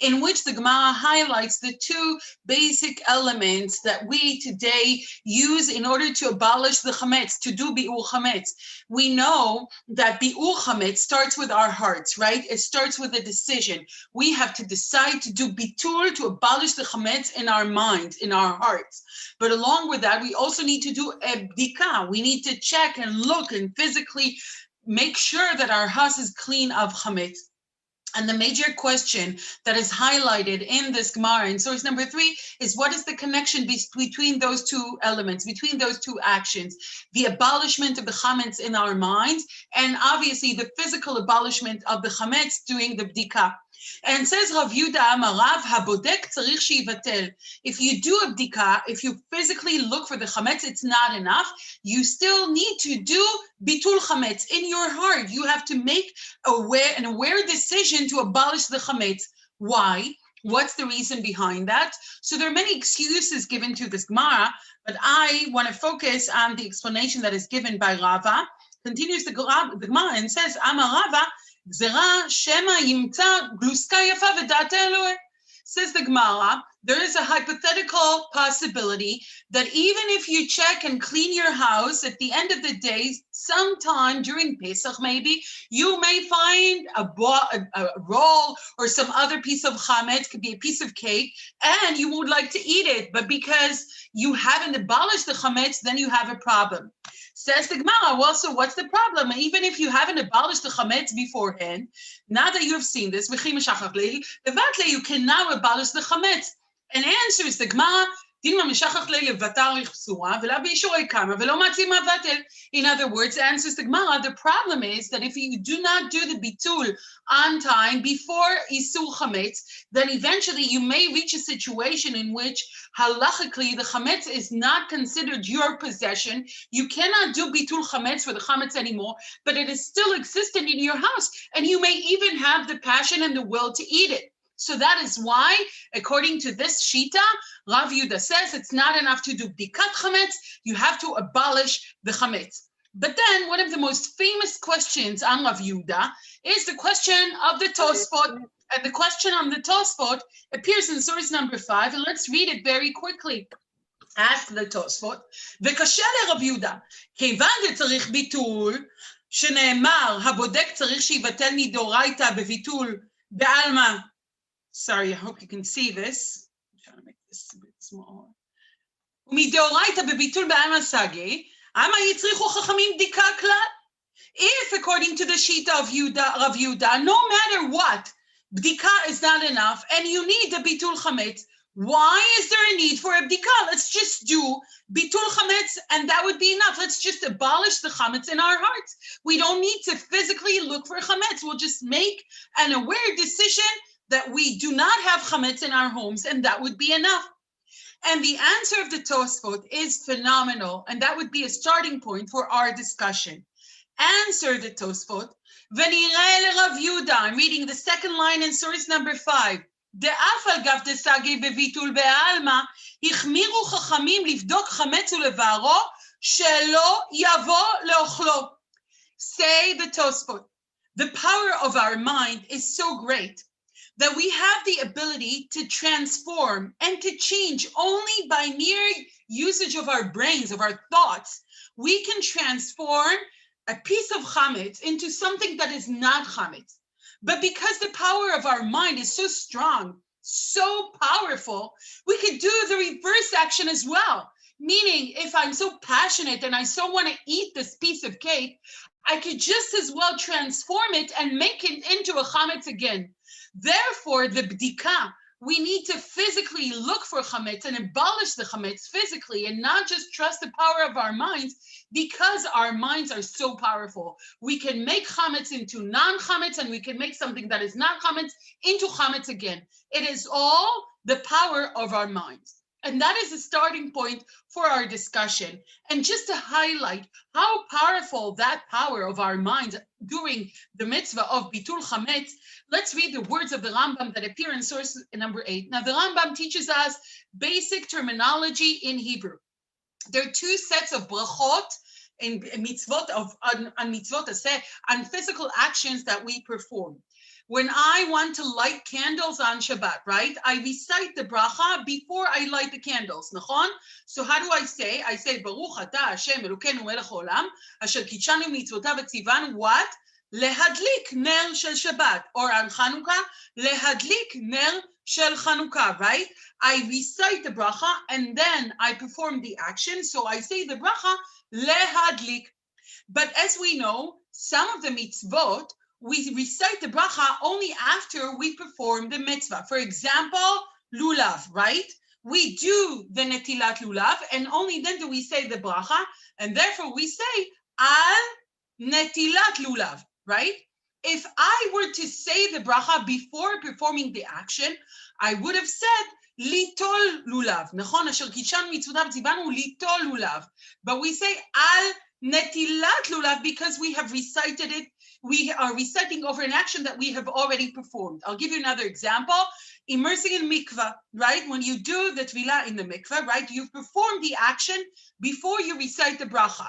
in which the Gemara highlights the 2 basic elements that we today use in order to abolish the Chametz, to do Bi'ur Chametz. We know that Bi'ur Chametz starts with our hearts, right? It starts with a decision. We have to decide to do Bitul, to abolish the Chametz in our minds, in our hearts. But along with that, we also need to do a bdika. We need to check and look and physically make sure that our house is clean of Chametz. And the major question that is highlighted in this Gemara in source number 3 is, what is the connection between those 2 elements, between those 2 actions? The abolishment of the chametz in our minds, and obviously the physical abolishment of the chametz doing the bdika. And says Rav Yehuda Amarav, habodek tzarich shivatel. If you do a bdika, if you physically look for the chametz, it's not enough. You still need to do bitul chametz in your heart. You have to make an aware decision to abolish the chametz. Why? What's the reason behind that? So there are many excuses given to this Gemara, but I want to focus on the explanation that is given by Rava. Continues the Gemara and says, Amar Rava, Gzera Shema Yimtza Gluska Yafa V'Dat Elohe. Says the Gemara, there is a hypothetical possibility that even if you check and clean your house at the end of the day, sometime during Pesach maybe, you may find a roll or some other piece of chametz, could be a piece of cake, and you would like to eat it, but because you haven't abolished the chametz, then you have a problem. Says the Gemara, well, so what's the problem? Even if you haven't abolished the chametz beforehand, now that you have seen this, you can now abolish the chametz. And answers the Gemara, in other words, answers the Gemara, the problem is that if you do not do the bitul on time before isur chametz, then eventually you may reach a situation in which halachically the chametz is not considered your possession. You cannot do bitul chametz for the chametz anymore, but it is still existent in your house, and you may even have the passion and the will to eat it. So that is why, according to this Shita, Rav Yehuda says it's not enough to do bdikat chametz, you have to abolish the chametz. But then one of the most famous questions on Rav Yehuda is the question of the Tosfot. And the question on the Tosfot appears in source number 5, and let's read it very quickly. Ask the Tosfot, וקשה לרב יהודה, כיוון דצריך ביטול, שנאמר, הבודק צריך שיבטל מדאורייתא בביטול בעלמא. Sorry, I hope you can see this. I'm trying to make this a bit small. ומדאורייתא בביטול בעלמא סגי, אמה יצריכו חכמים בדיקה כלל? If, according to the Shita of Rav Yehuda, no matter what, bdika is not enough, and you need the bitul chametz, why is there a need for a bdika? Let's just do bitul chametz, and that would be enough. Let's just abolish the chametz in our hearts. We don't need to physically look for chametz. We'll just make an aware decision that we do not have chametz in our homes, and that would be enough. And the answer of the Tosfot is phenomenal, and that would be a starting point for our discussion. Answer the Tosfot. V'nireh l'Rav Yehuda. I'm reading the second line in source number 5. דאף על גב דסגי בביטול בעלמא, החמירו חכמים לבדוק חמץ ולבערו, שלא יבוא לאוכלו. Say the Tosfot. The power of our mind is so great that we have the ability to transform and to change only by mere usage of our brains, of our thoughts. We can transform a piece of chametz into something that is not chametz. But because the power of our mind is so strong, so powerful, we could do the reverse action as well. Meaning, if I'm so passionate and I so want to eat this piece of cake, I could just as well transform it and make it into a chametz again. Therefore, the bdika, we need to physically look for chametz and abolish the chametz physically and not just trust the power of our minds, because our minds are so powerful. We can make chametz into non-chametz, and we can make something that is not chametz into chametz again. It is all the power of our minds. And that is the starting point for our discussion. And just to highlight how powerful that power of our minds during the mitzvah of bitul chametz, let's read the words of the Rambam that appear in source number 8. Now, the Rambam teaches us basic terminology in Hebrew. There are two sets of brachot and mitzvot on mitzvot aseh, on physical actions that we perform. When I want to light candles on Shabbat, right? I recite the bracha before I light the candles, nachon? So how do I say? I say, Baruch atah Hashem Elokeinu melech haolam, asher kitshanu mitzvotav v'tzivanu, what? Lehadlik ner shel Shabbat, or on Chanukah, lehadlik ner shel Chanukah, right? I recite the bracha and then I perform the action. So I say the bracha, lehadlik. But as we know, some of the mitzvot, we recite the bracha only after we perform the mitzvah. For example, lulav, right? We do the netilat lulav, and only then do we say the bracha, and therefore we say al netilat lulav, right? If I were to say the bracha before performing the action, I would have said litol lulav. Nachon asher kishan mitzvotav tzivanu litol lulav. But we say al netilat lulav because we have recited it. We are reciting over an action that we have already performed. I'll give you another example. immersing in mikvah, right? When you do the tefillah in the mikvah, right? You've performed the action before you recite the bracha.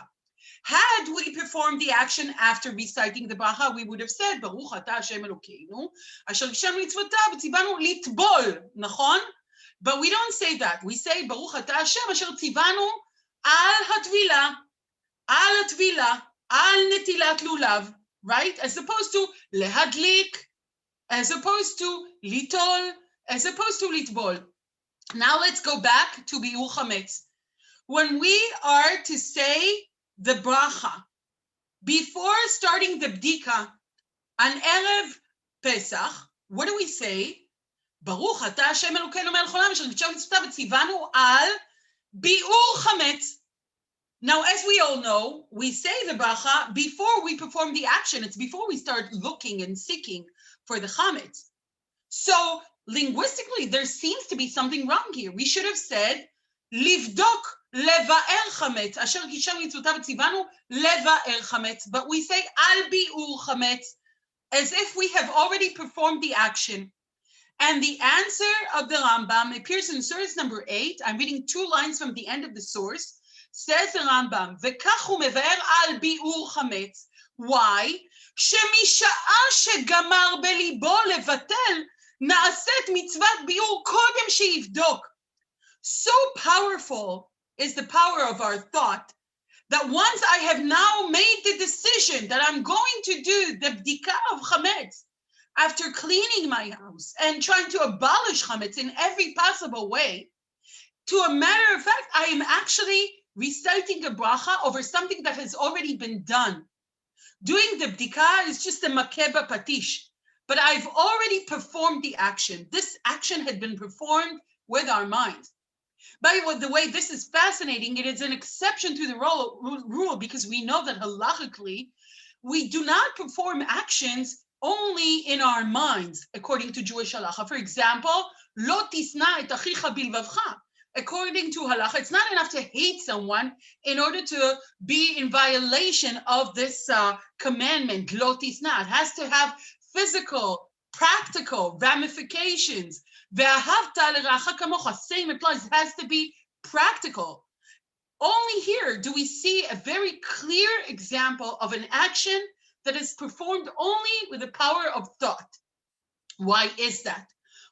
Had we performed the action after reciting the bracha, we would have said, Baruch atah Hashem Elokeinu, asher gishem mitzvotav v'tzivanu litbol, nachon? But we don't say that. We say, Baruch atah Hashem asher tzivanu al hatvilah, al netilat lulav, right? As opposed to lehadlik, as opposed to litol, as opposed to litbol. Now let's go back to biur chametz. When we are to say the bracha before starting the bdika on Erev Pesach, what do we say? Baruch atah Hashem Elokeinu melech haolam asher gishem mitzvotav v'tzivanu al biur chametz. Now, as we all know, we say the bracha before we perform the action. It's before we start looking and seeking for the chametz. So linguistically, there seems to be something wrong here. We should have said, livdok levaer chametz, asher gishem mitzvotav v'tzivanu levaer chametz. But we say al biur chametz, as if we have already performed the action. And the answer of the Rambam appears in source number 8. I'm reading 2 lines from the end of the source. Says the Rambam, וכך הוא מבאר על ביעור חמץ. Why? שמשעה שגמר בליבו לבטל, נעשית מצוות ביעור קודם שיבדוק. So powerful is the power of our thought that once I have now made the decision that I'm going to do the bdika of chametz, after cleaning my house and trying to abolish chametz in every possible way, to a matter of fact, I am actually reciting a bracha over something that has already been done. Doing the bdika is just a makeba patish, but I've already performed the action. This action had been performed with our minds. By the way, this is fascinating. It is an exception to the rule because we know that halachically, we do not perform actions only in our minds, according to Jewish halacha. For example, lo tisna et achicha bilvavcha. According to halacha, it's not enough to hate someone in order to be in violation of this commandment, lo tisna. It has to have physical, practical ramifications. Ve'ahavta l'racha kamocha, same applies. It has to be practical. Only here do we see a very clear example of an action that is performed only with the power of thought. Why is that?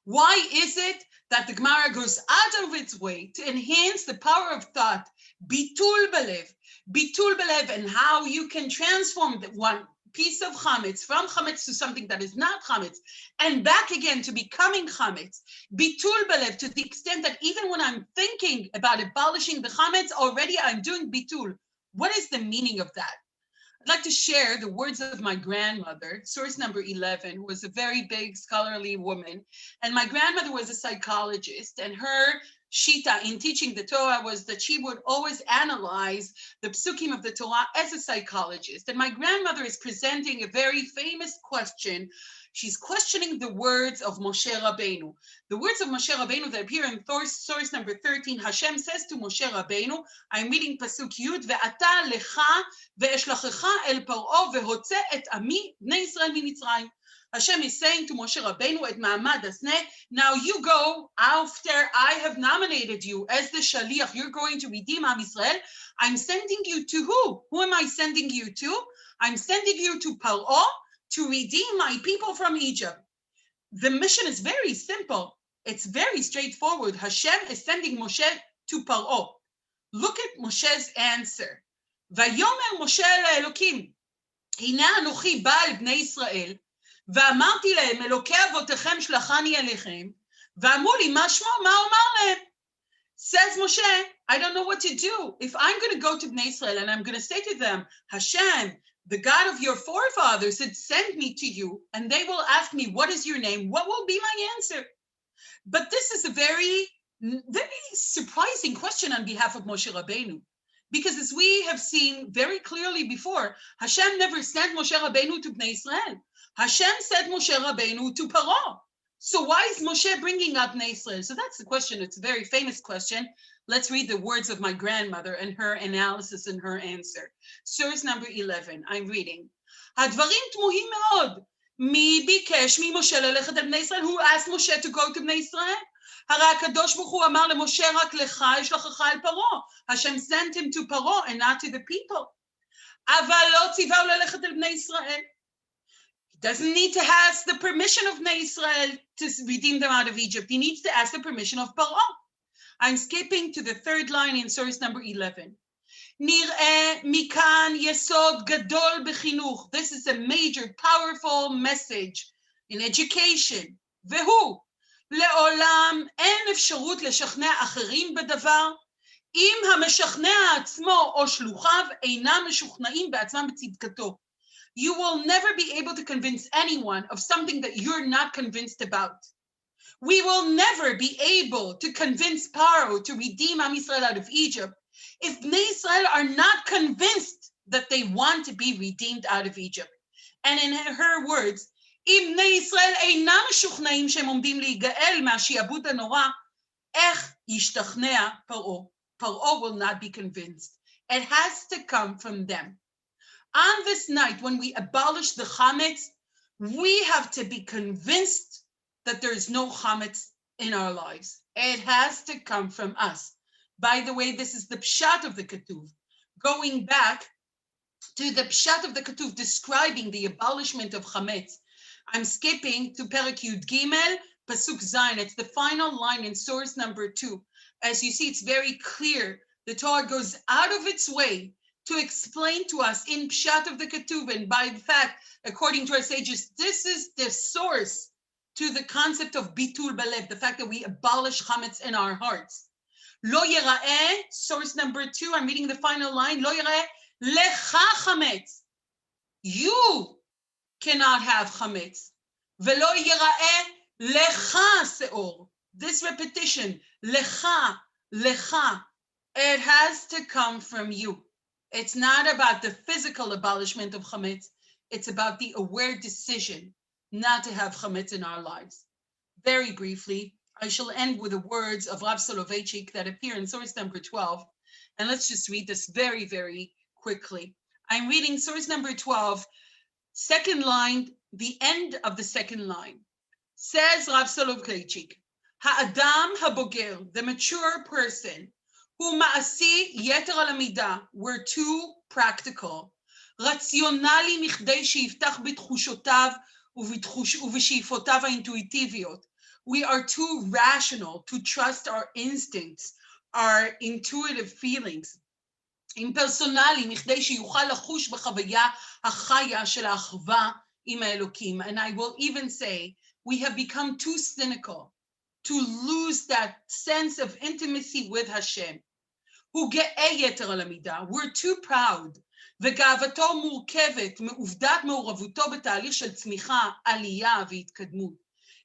Why is it that the Gemara goes out of its way to enhance the power of thought, bitul belev, and how you can transform the one piece of chametz from chametz to something that is not chametz, and back again to becoming chametz, bitul belev, to the extent that even when I'm thinking about abolishing the chametz, already I'm doing bitul. What is the meaning of that? I'd like to share the words of my grandmother, source number 11, who was a very big scholarly woman. And my grandmother was a psychologist, and her shita in teaching the Torah was that she would always analyze the psukim of the Torah as a psychologist. And my grandmother is presenting a very famous question. She's questioning the words of Moshe Rabbeinu. The words of Moshe Rabbeinu that appear in source number 13, Hashem says to Moshe Rabbeinu, I'm reading Pasuk Yud, Ve'ata lecha ve'eshlachecha el Paro ve'hotze et ami bnei Yisrael miMitzrayim. Hashem is saying to Moshe Rabbeinu at Ma'amad Asneh, now you go after I have nominated you as the Shaliach, you're going to redeem Am Yisrael. I'm sending you to who? Who am I sending you to? I'm sending you to Paro, to redeem my people from Egypt. The mission is very simple. It's very straightforward. Hashem is sending Moshe to Paro. Look at Moshe's answer. Vayomer Moshe Elokim, Hine anochi ba el bnei Yisrael, ואמרתי להם, אלוקי אבותיכם שלחני אליכם, ואמרו לי, מה שמו? מה אומר להם? Says Moshe, I don't know what to do. If I'm going to go to Bnei Israel and I'm going to say to them, Hashem, the God of your forefathers had sent me to you, and they will ask me, what is your name? What will be my answer? But this is a very, very surprising question on behalf of Moshe Rabbeinu. Because as we have seen very clearly before, Hashem never sent Moshe Rabbeinu to Bnei Israel. Hashem sent Moshe Rabbeinu to Paro. So why is Moshe bringing up Bnei Israel? So that's the question. It's a very famous question. Let's read the words of my grandmother and her analysis and her answer. Source number 11, I'm reading. הדברים תמוהים מאוד, מי ביקש ממשה ללכת אל בני ישראל? Who asked Moshe to go to בני ישראל? הרי הקדוש ברוך הוא אמר למשה, רק לך אשלחך אל פרעה. השם sent him to פרעה and not to the people. אבל לא ציווהו ללכת אל בני ישראל. He doesn't need to ask the permission of בני ישראל to redeem them out of Egypt. He needs to ask the permission of פרעה. I'm skipping to the third line in source number 11. נראה מכאן יסוד גדול בחינוך. This is a major, powerful message in education. והוא, לעולם אין אפשרות לשכנע אחרים בדבר, אם המשכנע עצמו או שלוחיו אינם משוכנעים בעצמם בצדקתו. You will never be able to convince anyone of something that you're not convinced about. We will never be able to convince Paro to redeem Am Yisrael out of Egypt if Bnei Israel are not convinced that they want to be redeemed out of Egypt. And in her words, אם בני ישראל אינם משוכנעים שהם עומדים להיגאל מהשעבוד הנורא, איך ישתכנע פרעה? Paro will not be convinced. It has to come from them. On this night, when we abolish the Chametz, we have to be convinced that there is no Chametz in our lives. It has to come from us. By the way, this is the pshat of the Ketuv. Going back to the pshat of the Ketuv describing the abolishment of Chametz, I'm skipping to Perek Yud Gimel, Pasuk Zayin. It's the final line in source number 2. As you see, it's very clear. The Torah goes out of its way to explain to us in pshat of the Ketuv, and by the fact, according to our sages, this is the source to the concept of Bitul Balev, the fact that we abolish Chametz in our hearts. Lo yira'eh, source number 2, I'm reading the final line. Lo yira'eh lecha chametz. You cannot have chametz. Velo yira'eh lecha seor. This repetition, lecha, lecha, it has to come from you. It's not about the physical abolishment of chametz. It's about the aware decision not to have chametz in our lives. Very briefly, I shall end with the words of Rav Soloveitchik that appear in source number 12. And let's just read this very, very quickly. I'm reading source number 12, second line, the end of the second line. Says Rav Soloveitchik, Ha'adam haboger, the mature person, hu ma'asi yeter al hamida, we're too practical. Rationali michdei sheyiftach בתחושותיו ובשאיפותיו האינטואיטיביות. We are too rational to trust our instincts, our intuitive feelings. Impersonali, מכדי שיוכל לחוש בחוויה החיה של האחווה עם האלוקים. And I will even say, we have become too cynical to lose that sense of intimacy with Hashem. הוא גאה יתר על המידה. We're too proud. וגאוותו מורכבת מעובדת מעורבותו בתהליך של צמיחה, עלייה והתקדמות.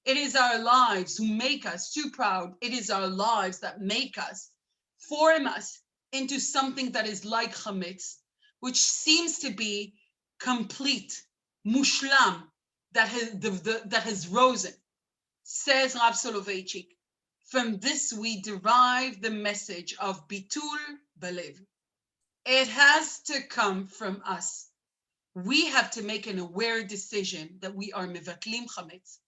It is our lives who make us too proud. It is our lives that make us, form us into something that is like chametz, which seems to be complete, mushlam, that has risen. Says Rav Soloveitchik, from this we derive the message of bitul balev. It has to come from us. We have to make an aware decision that we are mevatlim chametz,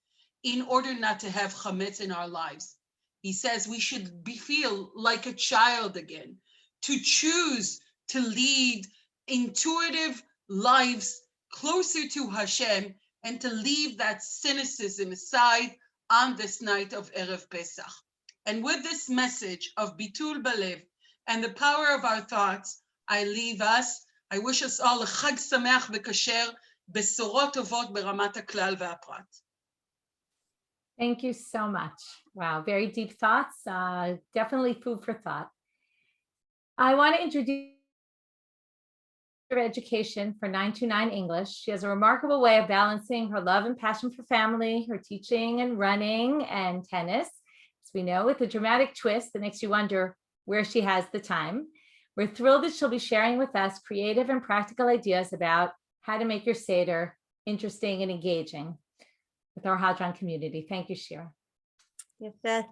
in order not to have chametz in our lives. He says we should feel like a child again, to choose to lead intuitive lives closer to Hashem, and to leave that cynicism aside on this night of Erev Pesach. And with this message of Bitul Balev and the power of our thoughts, I leave us. I wish us all a Chag Sameach v'Kasher, besorot tovot beramat haklal v'aprat. Thank you so much. Wow, very deep thoughts. Definitely food for thought. I want to introduce her education for 929 English. She has a remarkable way of balancing her love and passion for family, her teaching and running and tennis, as we know, with a dramatic twist that makes you wonder where she has the time. We're thrilled that she'll be sharing with us creative and practical ideas about how to make your Seder interesting and engaging with our Hadran community. Thank you, Shira.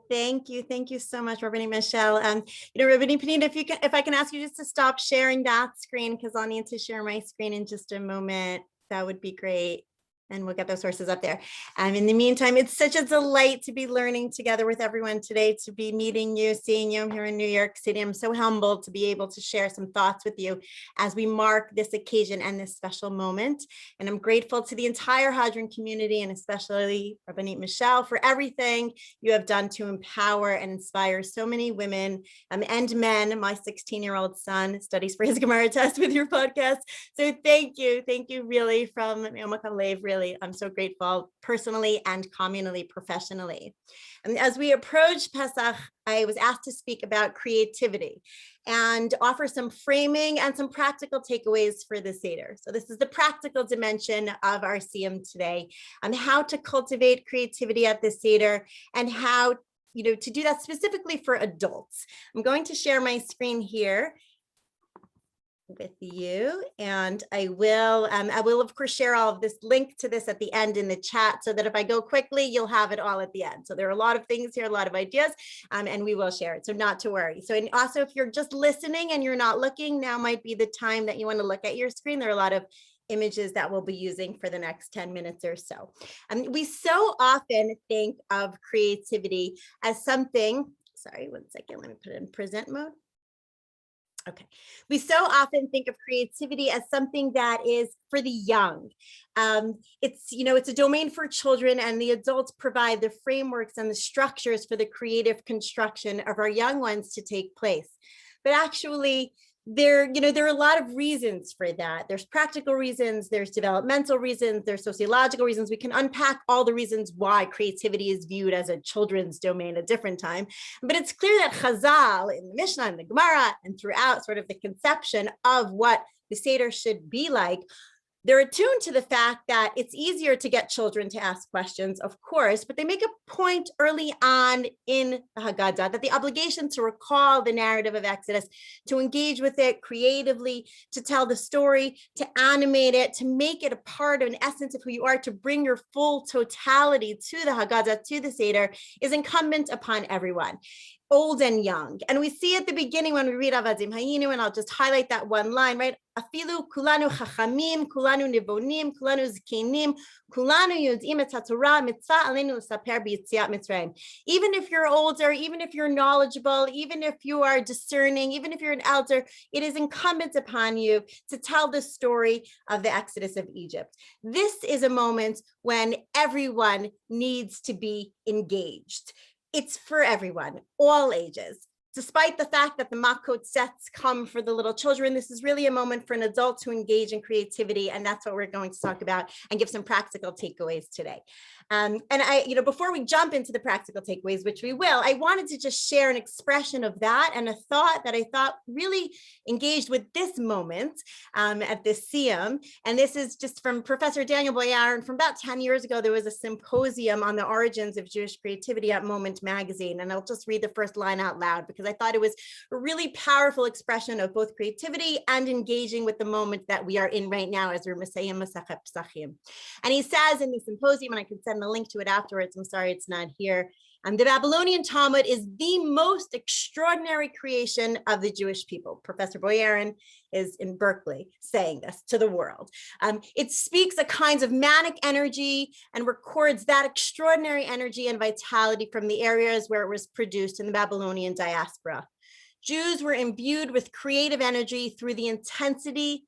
Thank you so much, Rabbanit Michelle. Rabbanit Pnina, if I can ask you just to stop sharing that screen, because I'll need to share my screen in just a moment. That would be great. And we'll get those sources up there. In the meantime, it's such a delight to be learning together with everyone today, to be meeting you, seeing you here in New York City. I'm so humbled to be able to share some thoughts with you as we mark this occasion and this special moment. And I'm grateful to the entire Hadran community, and especially Rabbanit Michelle, for everything you have done to empower and inspire so many women and men. My 16-year-old son studies for his Gemara test with your podcast. So thank you really from Lev, really. I'm so grateful personally and communally, professionally. And as we approach Pesach, I was asked to speak about creativity and offer some framing and some practical takeaways for the Seder. So this is the practical dimension of our Siyum today, on how to cultivate creativity at the Seder and how to do that specifically for adults. I'm going to share my screen here with you, and I will of course share all of this, link to this at the end in the chat, so that if I go quickly, you'll have it all at the end. So there are a lot of things here, a lot of ideas, and we will share it, so not to worry. So, and also if you're just listening and you're not looking, now might be the time that you want to look at your screen. There are a lot of images that we'll be using for the next 10 minutes or so. We so often think of creativity as something, sorry, one second, let me put it in present mode. Okay, we so often think of creativity as something that is for the young. It's a domain for children, and the adults provide the frameworks and the structures for the creative construction of our young ones to take place. But actually, there are a lot of reasons for that. There's practical reasons, there's developmental reasons, there's sociological reasons. We can unpack all the reasons why creativity is viewed as a children's domain at a different time. But it's clear that Chazal in the Mishnah and the Gemara and throughout sort of the conception of what the Seder should be like, they're attuned to the fact that it's easier to get children to ask questions, of course, but they make a point early on in the Haggadah that the obligation to recall the narrative of Exodus, to engage with it creatively, to tell the story, to animate it, to make it a part of an essence of who you are, to bring your full totality to the Haggadah, to the Seder, is incumbent upon everyone, old and young. And we see at the beginning when we read Avadim Hayinu, and I'll just highlight that one line, right? Afilu kulanu chachamim, kulanu nivonim, kulanu zkinim, kulanu yodim et haTorah mitzvah aleinu l'saper b'yitziat Mitzrayim. Even if you're older, even if you're knowledgeable, even if you are discerning, even if you're an elder, it is incumbent upon you to tell the story of the Exodus of Egypt. This is a moment when everyone needs to be engaged. It's for everyone, all ages. Despite the fact that the makot sets come for the little children, this is really a moment for an adult to engage in creativity, and that's what we're going to talk about and give some practical takeaways today. And before we jump into the practical takeaways, which we will, I wanted to just share an expression of that and a thought that I thought really engaged with this moment at this Siyum. And this is just from Professor Daniel Boyarin. From about 10 years ago, there was a symposium on the origins of Jewish creativity at Moment magazine. And I'll just read the first line out loud because I thought it was a really powerful expression of both creativity and engaging with the moment that we are in right now as we're Masechet Masechet Pesachim. And he says in the symposium, and I can send the link to it afterwards, I'm sorry it's not here, the Babylonian Talmud is the most extraordinary creation of the Jewish people. Professor Boyarin is in Berkeley saying this to the world. It speaks a kind of manic energy and records that extraordinary energy and vitality from the areas where it was produced in the Babylonian diaspora. Jews were imbued with creative energy through the intense study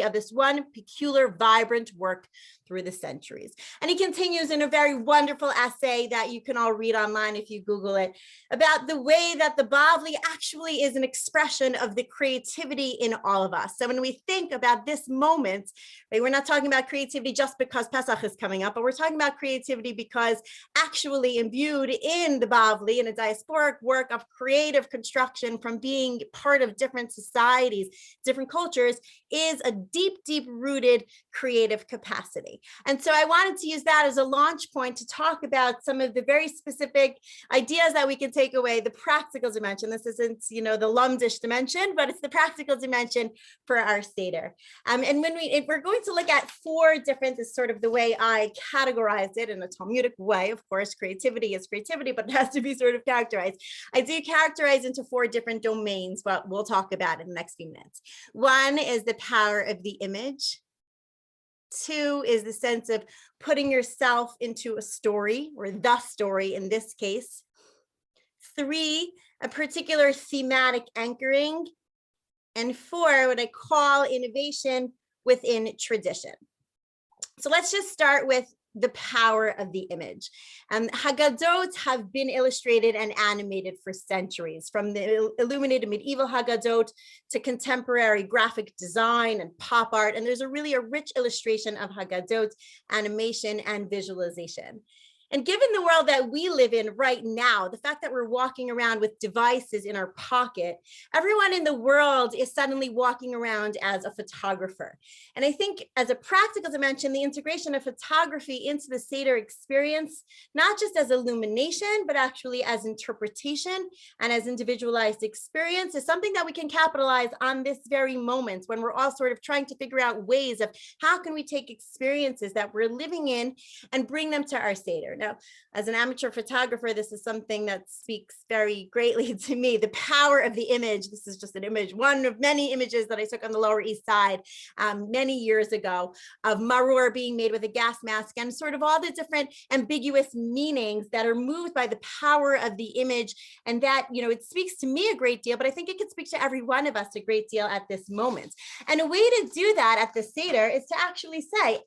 of this one peculiar, vibrant work through the centuries. And he continues in a very wonderful essay that you can all read online if you Google it, about the way that the Bavli actually is an expression of the creativity in all of us. So when we think about this moment, right, we're not talking about creativity just because Pesach is coming up, but we're talking about creativity because actually imbued in the Bavli, in a diasporic work of creative construction from being part of different societies, different cultures, is a deep, deep rooted creative capacity. And so I wanted to use that as a launch point to talk about some of the very specific ideas that we can take away, the practical dimension. This isn't, the lumdish dimension, but it's the practical dimension for our Seder. And if we're going to look at four different, is sort of the way I categorize it in a Talmudic way. Of course, creativity is creativity, but it has to be sort of characterized. I do characterize into four different domains, but we'll talk about in the next few minutes. One is the power of the image. 2 is the sense of putting yourself into a story, or the story in this case. 3, a particular thematic anchoring. And 4, what I call innovation within tradition. So let's just start with the power of the image. Haggadot have been illustrated and animated for centuries, from the illuminated medieval Haggadot to contemporary graphic design and pop art. And there's a rich illustration of Haggadot animation and visualization. And given the world that we live in right now, the fact that we're walking around with devices in our pocket, everyone in the world is suddenly walking around as a photographer. And I think as a practical dimension, the integration of photography into the Seder experience, not just as illumination, but actually as interpretation and as individualized experience, is something that we can capitalize on this very moment when we're all sort of trying to figure out ways of how can we take experiences that we're living in and bring them to our Seder. Now, as an amateur photographer, this is something that speaks very greatly to me. The power of the image. This is just an image, one of many images that I took on the Lower East Side many years ago, of maror being made with a gas mask, and sort of all the different ambiguous meanings that are moved by the power of the image. And that, it speaks to me a great deal, but I think it could speak to every one of us a great deal at this moment. And a way to do that at the Seder is to actually say,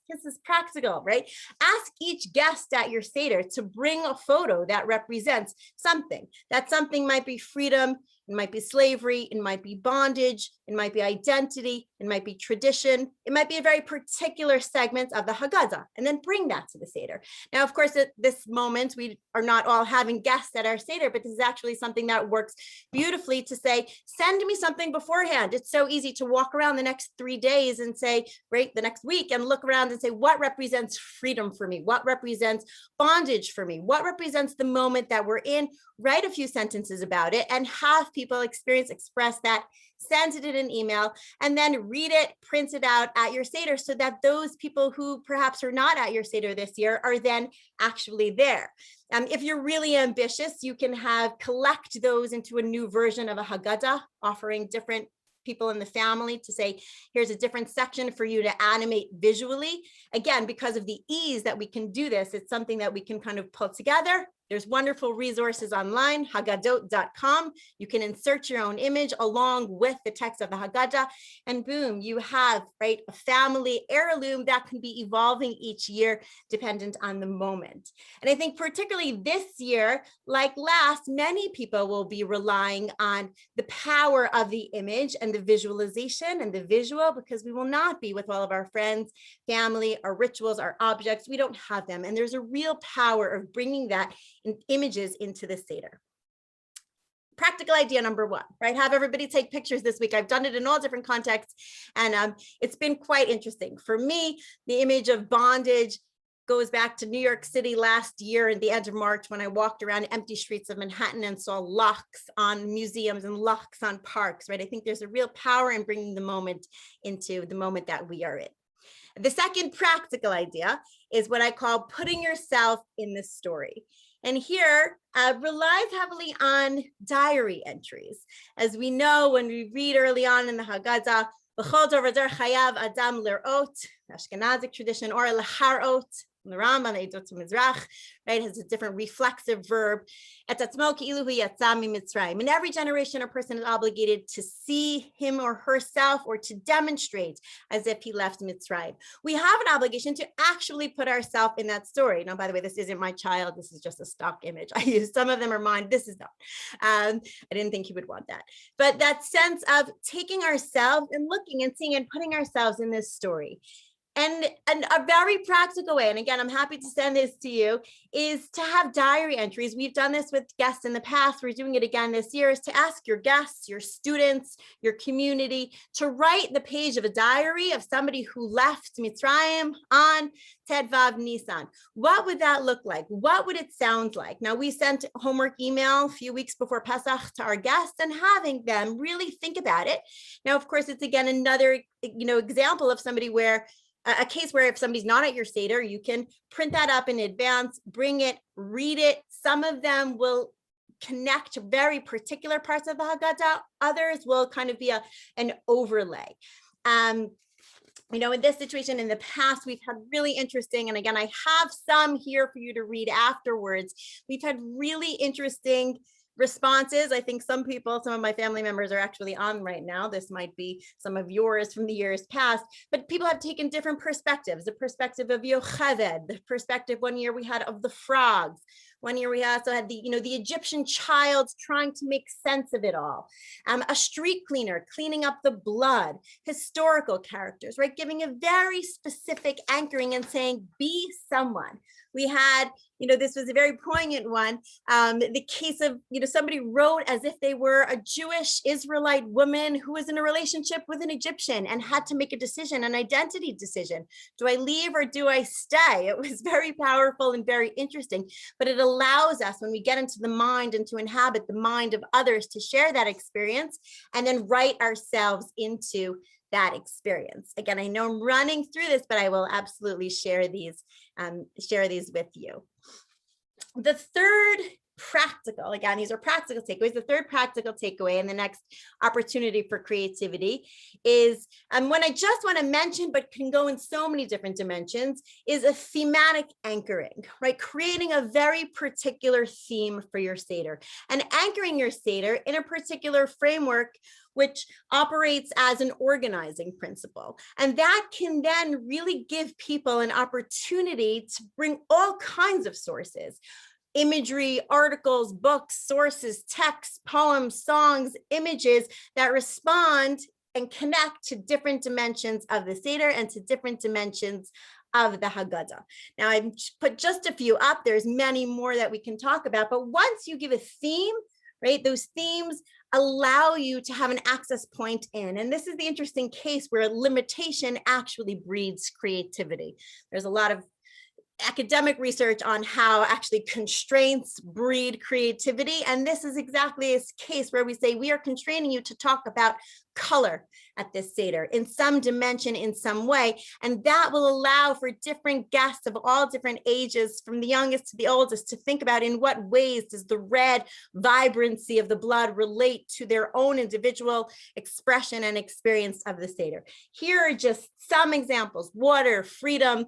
this is practical, right? Ask each guest at your Seder to bring a photo that represents something. That something might be freedom, it might be slavery, it might be bondage, it might be identity, it might be tradition, it might be a very particular segment of the Haggadah, and then bring that to the Seder. Now, of course, at this moment, we are not all having guests at our Seder, but this is actually something that works beautifully to say, send me something beforehand. It's so easy to walk around the next 3 days and say, right, the next week, and look around and say, what represents freedom for me? What represents bondage for me? What represents the moment that we're in? Write a few sentences about it and have people express that, send it in an email, and then read it, print it out at your Seder, so that those people who perhaps are not at your Seder this year are then actually there. If you're really ambitious, you can collect those into a new version of a Haggadah, offering different people in the family to say, here's a different section for you to animate visually. Again, because of the ease that we can do this, it's something that we can kind of pull together. There's wonderful resources online, haggadot.com. You can insert your own image along with the text of the Haggadah, and boom, you have, right, a family heirloom that can be evolving each year dependent on the moment. And I think particularly this year, like last, many people will be relying on the power of the image and the visualization and the visual, because we will not be with all of our friends, family, our rituals, our objects. We don't have them. And there's a real power of bringing that in images into the Seder. Practical idea number 1, right? Have everybody take pictures this week. I've done it in all different contexts, and it's been quite interesting. For me, the image of bondage goes back to New York City last year at the end of March, when I walked around empty streets of Manhattan and saw locks on museums and locks on parks, right? I think there's a real power in bringing the moment into the moment that we are in. The second practical idea is what I call putting yourself in the story. And here relies heavily on diary entries. As we know, when we read early on in the Haggadah, B'chol davar chayav adam lirot, Ashkenazic tradition, or laharot, the Rambam, Eidot Mizrach, right, has a different reflexive verb. In every generation, a person is obligated to see him or herself, or to demonstrate as if he left Mitzrayim. We have an obligation to actually put ourselves in that story. Now, by the way, this isn't my child. This is just a stock image. I use some of them are mine. This is not. I didn't think you would want that. But that sense of taking ourselves and looking and seeing and putting ourselves in this story. And a very practical way, and again, I'm happy to send this to you, is to have diary entries. We've done this with guests in the past. We're doing it again this year, is to ask your guests, your students, your community to write the page of a diary of somebody who left Mitzrayim on Tedvav Nisan. What would that look like? What would it sound like? Now, we sent homework email a few weeks before Pesach to our guests and having them really think about it. Now, of course, it's again another example of somebody where a case where if somebody's not at your Seder, you can print that up in advance, bring it, read it. Some of them will connect to very particular parts of the Haggadah. Others will kind of be an overlay. in this situation in the past, we've had really interesting, and again, I have some here for you to read afterwards. We've had really interesting responses. I think some of my family members are actually on right now. This might be some of yours from the years past, but people have taken different perspectives. The perspective of Yocheved, the perspective one year we had of the frogs. One year we also had the Egyptian child trying to make sense of it all. A street cleaner cleaning up the blood, historical characters, right? Giving a very specific anchoring and saying, be someone. We had, this was a very poignant one. The case of, somebody wrote as if they were a Jewish Israelite woman who was in a relationship with an Egyptian and had to make a decision, an identity decision. Do I leave or do I stay? It was very powerful and very interesting, but it allows us, when we get into the mind and to inhabit the mind of others, to share that experience and then write ourselves into that experience. Again, I know I'm running through this, but I will absolutely share these with you. The third practical, again, these are practical takeaways. The third practical takeaway and the next opportunity for creativity is one I just want to mention, but can go in so many different dimensions, is a thematic anchoring, right? Creating a very particular theme for your Seder and anchoring your Seder in a particular framework which operates as an organizing principle. And that can then really give people an opportunity to bring all kinds of sources, imagery, articles, books, sources, texts, poems, songs, images that respond and connect to different dimensions of the Seder and to different dimensions of the Haggadah. Now, I put just a few up. There's many more that we can talk about, but once you give a theme, right, those themes allow you to have an access point in. And this is the interesting case where limitation actually breeds creativity. There's a lot of academic research on how actually constraints breed creativity. And this is exactly a case where we say, we are constraining you to talk about color at this Seder in some dimension, in some way. And that will allow for different guests of all different ages, from the youngest to the oldest, to think about in what ways does the red vibrancy of the blood relate to their own individual expression and experience of the Seder. Here are just some examples: water, freedom.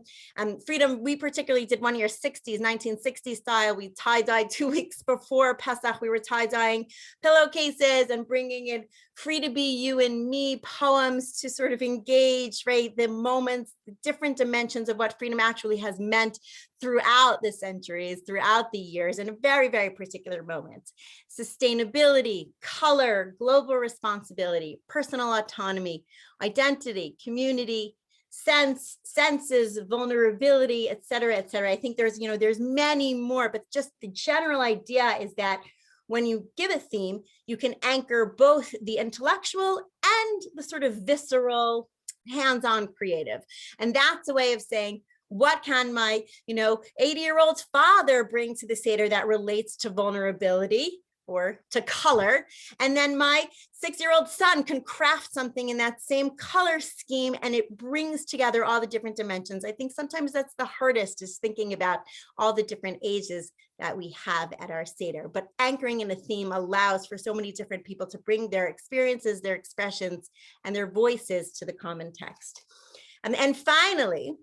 Freedom, we particularly did one year 1960s style. We tie-dyed 2 weeks before Pesach. We were tie-dyeing pillowcases and bringing in free to be you and me poems to sort of engage, right, the moments, the different dimensions of what freedom actually has meant throughout the centuries, throughout the years, in a very, very particular moment. Sustainability, color, global responsibility, personal autonomy, identity, community, senses, vulnerability, et cetera, et cetera. I think there's many more, but just the general idea is that when you give a theme, you can anchor both the intellectual and the sort of visceral, hands-on creative. And that's a way of saying, what can my, 80-year-old father bring to the Seder that relates to vulnerability or to color? And then my 6-year-old son can craft something in that same color scheme, and it brings together all the different dimensions. I think sometimes that's the hardest, is thinking about all the different ages that we have at our Seder. But anchoring in a theme allows for so many different people to bring their experiences, their expressions, and their voices to the common text. And finally,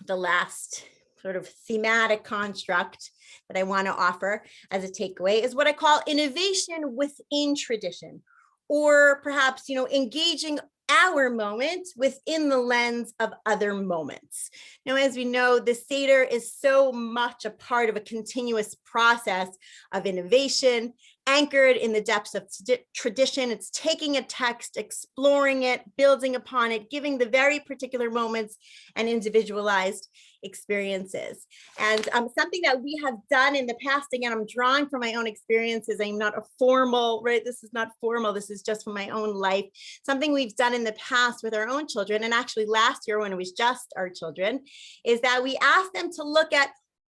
the last sort of thematic construct that I want to offer as a takeaway is what I call innovation within tradition, or perhaps, engaging our moment within the lens of other moments. Now, as we know, the Seder is so much a part of a continuous process of innovation, anchored in the depths of tradition. It's taking a text, exploring it, building upon it, giving the very particular moments and individualized experiences. And something that we have done in the past, again, I'm drawing from my own experiences. I'm not a formal, right? This is not formal. This is just from my own life. Something we've done in the past with our own children, and actually last year when it was just our children, is that we asked them to look at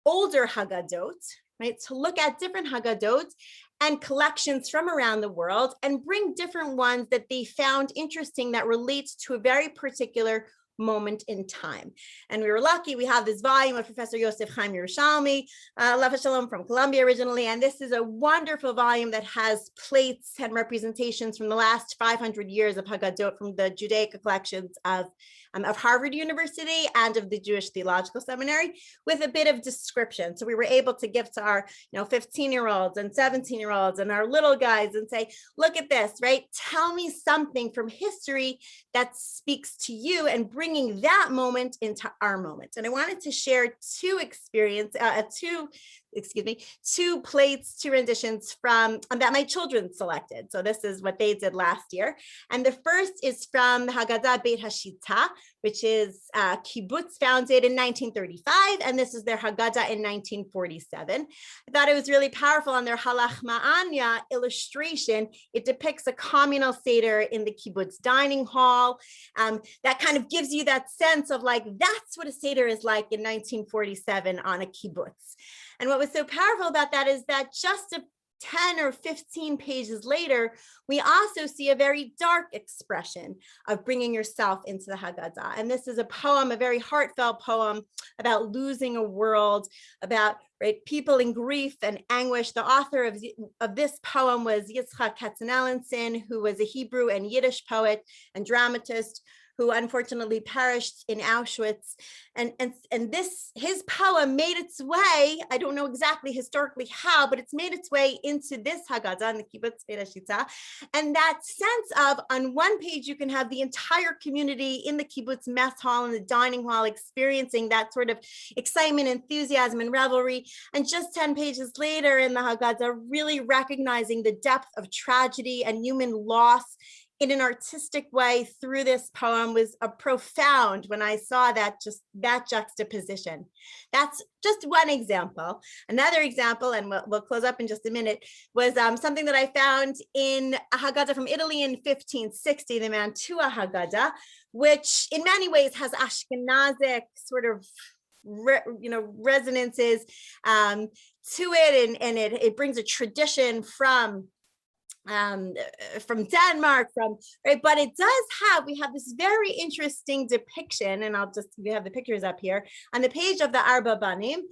older Haggadot, right? To look at different Haggadot and collections from around the world and bring different ones that they found interesting that relates to a very particular moment in time. And we were lucky, we have this volume of Professor Yosef Chaim Yerushalmi, Alav Shalom, from Columbia originally. And this is a wonderful volume that has plates and representations from the last 500 years of Haggadot from the Judaica collections of Harvard University and of the Jewish Theological Seminary, with a bit of description. So we were able to give to our 15-year-olds and 17-year-olds and our little guys and say, look at this, right? Tell me something from history that speaks to you, and bringing that moment into our moment. And I wanted to share two plates, two renditions from that my children selected. So this is what they did last year. And the first is from the Haggadah Beit Hashita, which is kibbutz founded in 1935. And this is their Haggadah in 1947. I thought it was really powerful on their Halach Ma'anya illustration. It depicts a communal Seder in the kibbutz dining hall. That kind of gives you that sense of like, that's what a Seder is like in 1947 on a kibbutz. And what was so powerful about that is that just 10 or 15 pages later, we also see a very dark expression of bringing yourself into the Haggadah. And this is a poem, a very heartfelt poem about losing a world, about people in grief and anguish. The author of this poem was Yitzchak Katzenellenson, who was a Hebrew and Yiddish poet and dramatist who unfortunately perished in Auschwitz. And his poem made its way, I don't know exactly historically how, but it's made its way into this Haggadah in the Kibbutz Beit Hashita. And that sense of, on one page, you can have the entire community in the kibbutz mess hall and the dining hall experiencing that sort of excitement, enthusiasm, and revelry. And just 10 pages later in the Haggadah, really recognizing the depth of tragedy and human loss in an artistic way through this poem was a profound when I saw that juxtaposition. That's just one example. Another example, and we'll close up in just a minute, was something that I found in a Haggadah from Italy in 1560, the Mantua Haggadah, which in many ways has Ashkenazic sort of resonances to it, and it brings a tradition from Denmark, but it does we have this very interesting depiction, and we have the pictures up here on the page of the Arba Banim.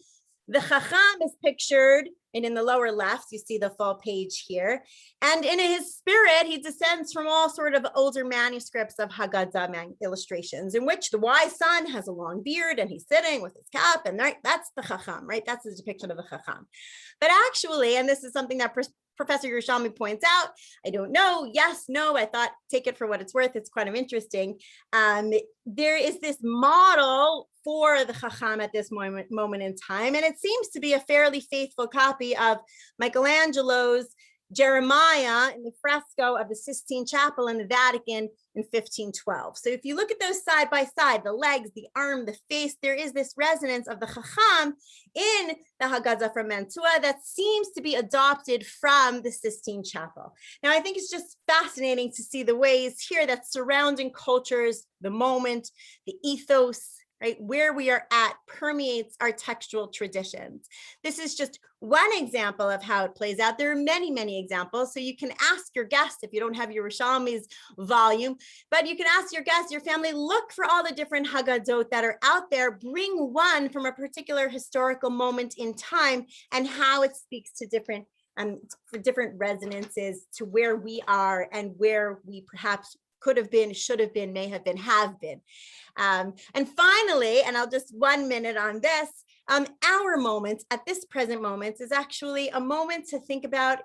The Chacham is pictured, and in the lower left, you see the full page here. And in his spirit, he descends from all sort of older manuscripts of Haggadah illustrations, in which the wise son has a long beard and he's sitting with his cap, and that's the Chacham, right? That's the depiction of the Chacham. But actually, and this is something that Professor Yerushalmi points out, I don't know, yes, no, I thought, take it for what it's worth, it's kind of interesting. There is this model for the Chacham at this moment in time, and it seems to be a fairly faithful copy of Michelangelo's Jeremiah in the fresco of the Sistine Chapel in the Vatican in 1512. So if you look at those side by side, the legs, the arm, the face, there is this resonance of the Chacham in the Haggadah from Mantua that seems to be adopted from the Sistine Chapel. Now, I think it's just fascinating to see the ways here that surrounding cultures, the moment, the ethos, right, where we are at permeates our textual traditions. This is just one example of how it plays out. There are many, many examples. So you can ask your guest, if you don't have your Yerushalmi's volume, but you can ask your guest, your family, look for all the different Haggadot that are out there, bring one from a particular historical moment in time and how it speaks to different resonances to where we are and where we perhaps could have been, should have been, may have been, have been. And finally, and I'll just 1 minute on this, our moment at this present moment is actually a moment to think about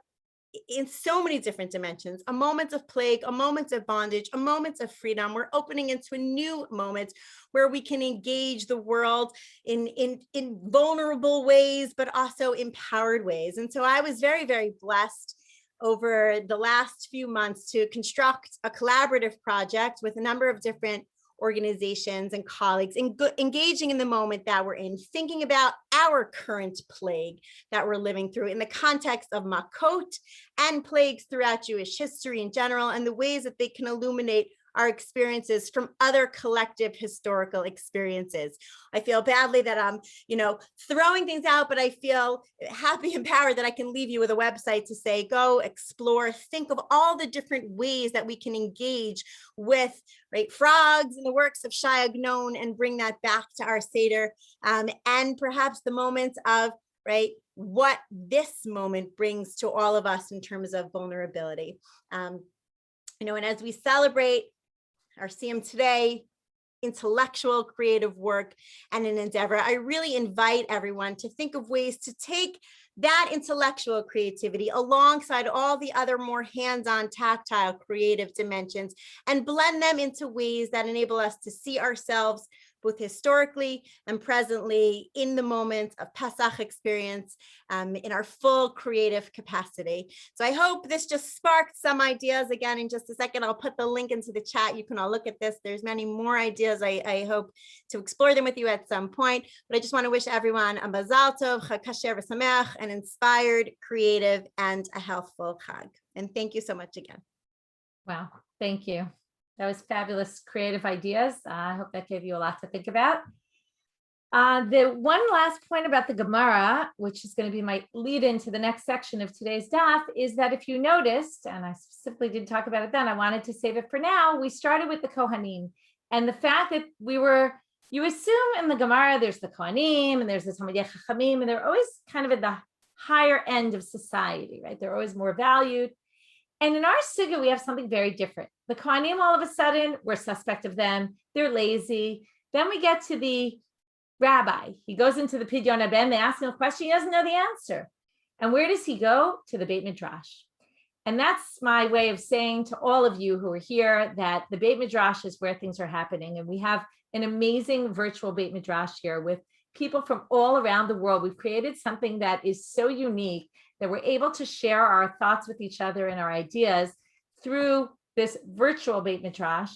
in so many different dimensions, a moment of plague, a moment of bondage, a moment of freedom. We're opening into a new moment where we can engage the world in vulnerable ways, but also empowered ways. And so I was very, very blessed over the last few months to construct a collaborative project with a number of different organizations and colleagues engaging in the moment that we're in, thinking about our current plague that we're living through in the context of Makot and plagues throughout Jewish history in general, and the ways that they can illuminate our experiences from other collective historical experiences. I feel badly that I'm, throwing things out, but I feel happy and empowered that I can leave you with a website to say, go explore, think of all the different ways that we can engage with frogs and the works of Shai Agnon and bring that back to our Seder, and perhaps the moments of what this moment brings to all of us in terms of vulnerability. And as we celebrate our Siyum today, intellectual creative work and an endeavor, I really invite everyone to think of ways to take that intellectual creativity alongside all the other more hands-on, tactile, creative dimensions and blend them into ways that enable us to see ourselves both historically and presently in the moment of Pesach experience, in our full creative capacity. So I hope this just sparked some ideas. Again, in just a second, I'll put the link into the chat. You can all look at this. There's many more ideas. I hope to explore them with you at some point, but I just want to wish everyone a Mazal Tov, Chag Kasher v'Sameach, an inspired, creative, and a healthful Chag. And thank you so much again. Wow, thank you. That was fabulous creative ideas. I hope that gave you a lot to think about. The one last point about the Gemara, which is going to be my lead into the next section of today's daf, is that if you noticed, and I specifically didn't talk about it then, I wanted to save it for now, we started with the Kohanim. And the fact that you assume in the Gemara, there's the Kohanim and there's the Talmidei Chachamim, and they're always kind of at the higher end of society, right? They're always more valued. And in our sugya, we have something very different. The Kohanim, all of a sudden, we're suspect of them. They're lazy. Then we get to the rabbi. He goes into the Pidyon Haben. They ask him a question. He doesn't know the answer. And where does he go? To the Beit Midrash. And that's my way of saying to all of you who are here that the Beit Midrash is where things are happening. And we have an amazing virtual Beit Midrash here with people from all around the world. We've created something that is so unique that we're able to share our thoughts with each other and our ideas through this virtual Beit Midrash.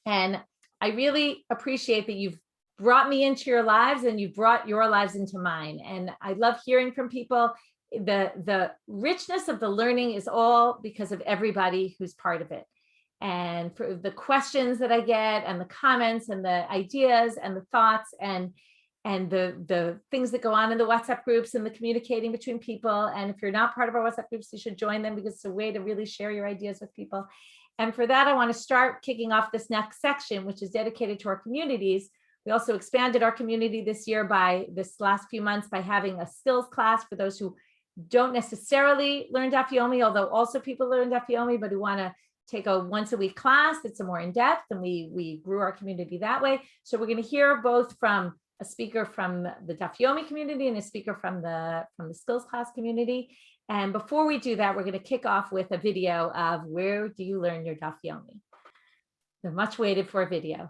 And I really appreciate that you've brought me into your lives and you've brought your lives into mine. And I love hearing from people. The richness of the learning is all because of everybody who's part of it. And for the questions that I get and the comments and the ideas and the thoughts and the things that go on in the WhatsApp groups and the communicating between people. And if you're not part of our WhatsApp groups, you should join them because it's a way to really share your ideas with people. And for that, I want to start kicking off this next section, which is dedicated to our communities. We also expanded our community this year by this last few months by having a skills class for those who don't necessarily learn Daf Yomi, although also people learn Daf Yomi, but who want to take a once-a-week class that's a more in-depth, and we grew our community that way. So we're going to hear both from a speaker from the Daf Yomi community and a speaker from the skills class community. And before we do that, we're going to kick off with a video of where do you learn your Daf Yomi? The much waited for video.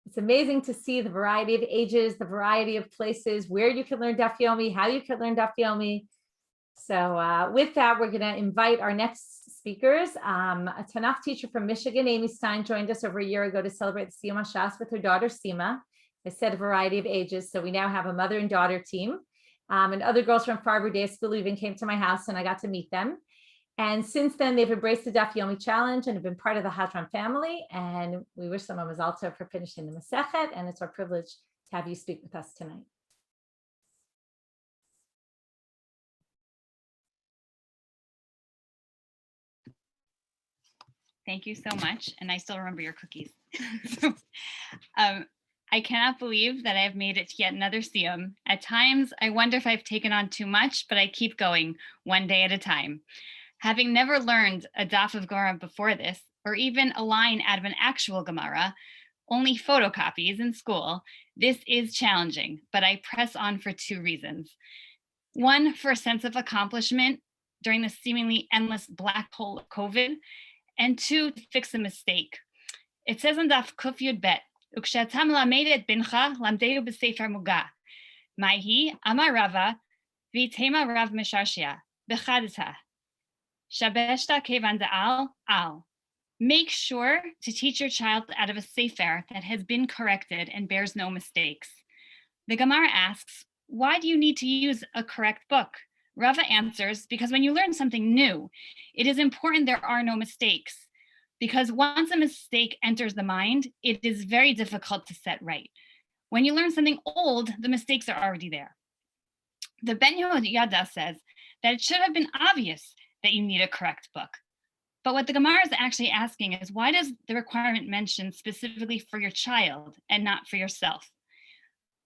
It's amazing to see the variety of ages, the variety of places where you can learn Daf Yomi, how you can learn Daf Yomi. So with that, we're going to invite our next speakers. A Tanakh teacher from Michigan, Amy Stein, joined us over a year ago to celebrate the Siyum HaShas with her daughter, Sima. I said a variety of ages, so we now have a mother and daughter team. And other girls from Farber Day School even came to my house and I got to meet them. And since then, they've embraced the Daf Yomi challenge and have been part of the Hadran family. And we wish them a mazal tov for finishing the Masechet. And it's our privilege to have you speak with us tonight. Thank you so much. And I still remember your cookies. I cannot believe that I have made it to yet another Siyum. At times, I wonder if I've taken on too much, but I keep going one day at a time. Having never learned a daf of Gemara before this, or even a line out of an actual Gemara, only photocopies in school, this is challenging, but I press on for two reasons. One, for a sense of accomplishment during the seemingly endless black hole of COVID, and two, to fix a mistake. It says in Daf Kuf Yud Bet, "Ukshatam lamed et bincha lamdeu b'sefer muga. Ma'hi amar Rava v'tema Rav Misharshia b'chadita. Shabeshta kevan da'al al." Make sure to teach your child out of a sefer that has been corrected and bears no mistakes. The Gemara asks, why do you need to use a correct book? Rava answers, because when you learn something new, it is important there are no mistakes. Because once a mistake enters the mind, it is very difficult to set right. When you learn something old, the mistakes are already there. The Ben Yehoyada says that it should have been obvious that you need a correct book. But what the Gemara is actually asking is, why does the requirement mention specifically for your child and not for yourself?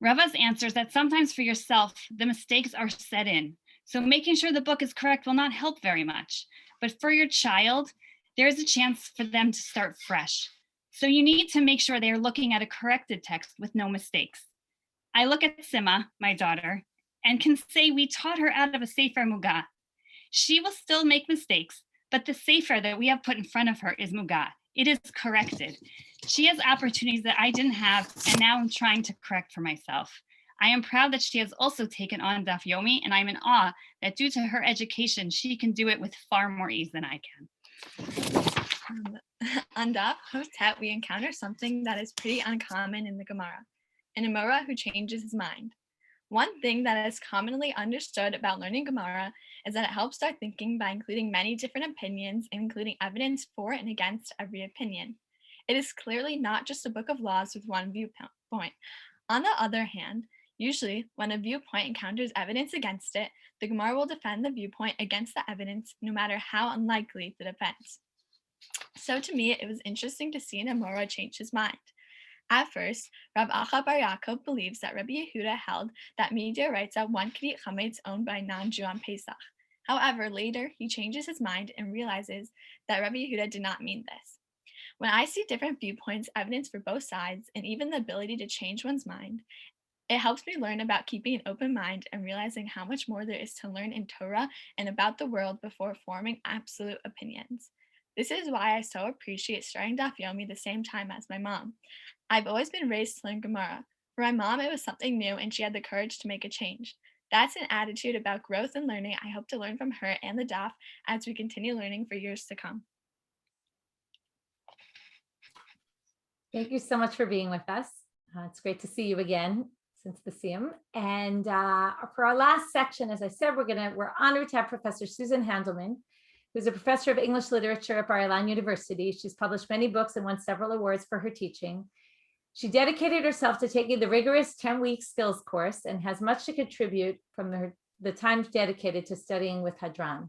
Rava's answer is that sometimes for yourself, the mistakes are set in. So making sure the book is correct will not help very much. But for your child, there is a chance for them to start fresh. So you need to make sure they are looking at a corrected text with no mistakes. I look at Sima, my daughter, and can say we taught her out of a Sefer Muga. She will still make mistakes, but the Sefer that we have put in front of her is Muga. It is corrected. She has opportunities that I didn't have, and now I'm trying to correct for myself. I am proud that she has also taken on Daf Yomi, and I'm in awe that due to her education, she can do it with far more ease than I can. On Daf Tet, we encounter something that is pretty uncommon in the Gemara, an Amora who changes his mind. One thing that is commonly understood about learning Gemara is that it helps start thinking by including many different opinions and including evidence for and against every opinion. It is clearly not just a book of laws with one viewpoint. On the other hand, usually when a viewpoint encounters evidence against it, the Gemara will defend the viewpoint against the evidence, no matter how unlikely the defense. So to me, it was interesting to see an Amora change his mind. At first, Rab Acha Bar Yaakov believes that Rabbi Yehuda held that media writes out one could eat chametz owned by a non-Jew on Pesach. However, later he changes his mind and realizes that Rabbi Yehuda did not mean this. When I see different viewpoints, evidence for both sides, and even the ability to change one's mind, it helps me learn about keeping an open mind and realizing how much more there is to learn in Torah and about the world before forming absolute opinions. This is why I so appreciate starting Daf Yomi the same time as my mom. I've always been raised to learn Gemara. For my mom, it was something new and she had the courage to make a change. That's an attitude about growth and learning I hope to learn from her and the Daf as we continue learning for years to come. Thank you so much for being with us. It's great to see you again since the Siyum. And for our last section, as I said, we're honored to have Professor Susan Handelman, who's a professor of English literature at Bar-Ilan University. She's published many books and won several awards for her teaching. She dedicated herself to taking the rigorous 10-week skills course and has much to contribute from the time dedicated to studying with Hadran.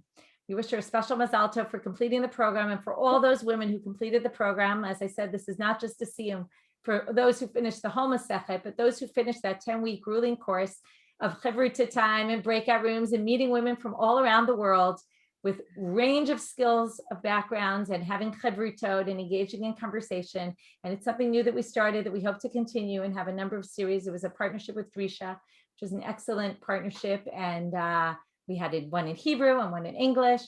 We wish her a special mazal tov for completing the program and for all those women who completed the program. As I said, this is not just a Siyum for those who finished the whole Masechet, but those who finished that 10-week grueling course of Chavrita time and breakout rooms and meeting women from all around the world with range of skills of backgrounds and having chevritot and engaging in conversation. And it's something new that we started that we hope to continue and have a number of series. It was a partnership with Drisha, which was an excellent partnership. And we had one in Hebrew and one in English.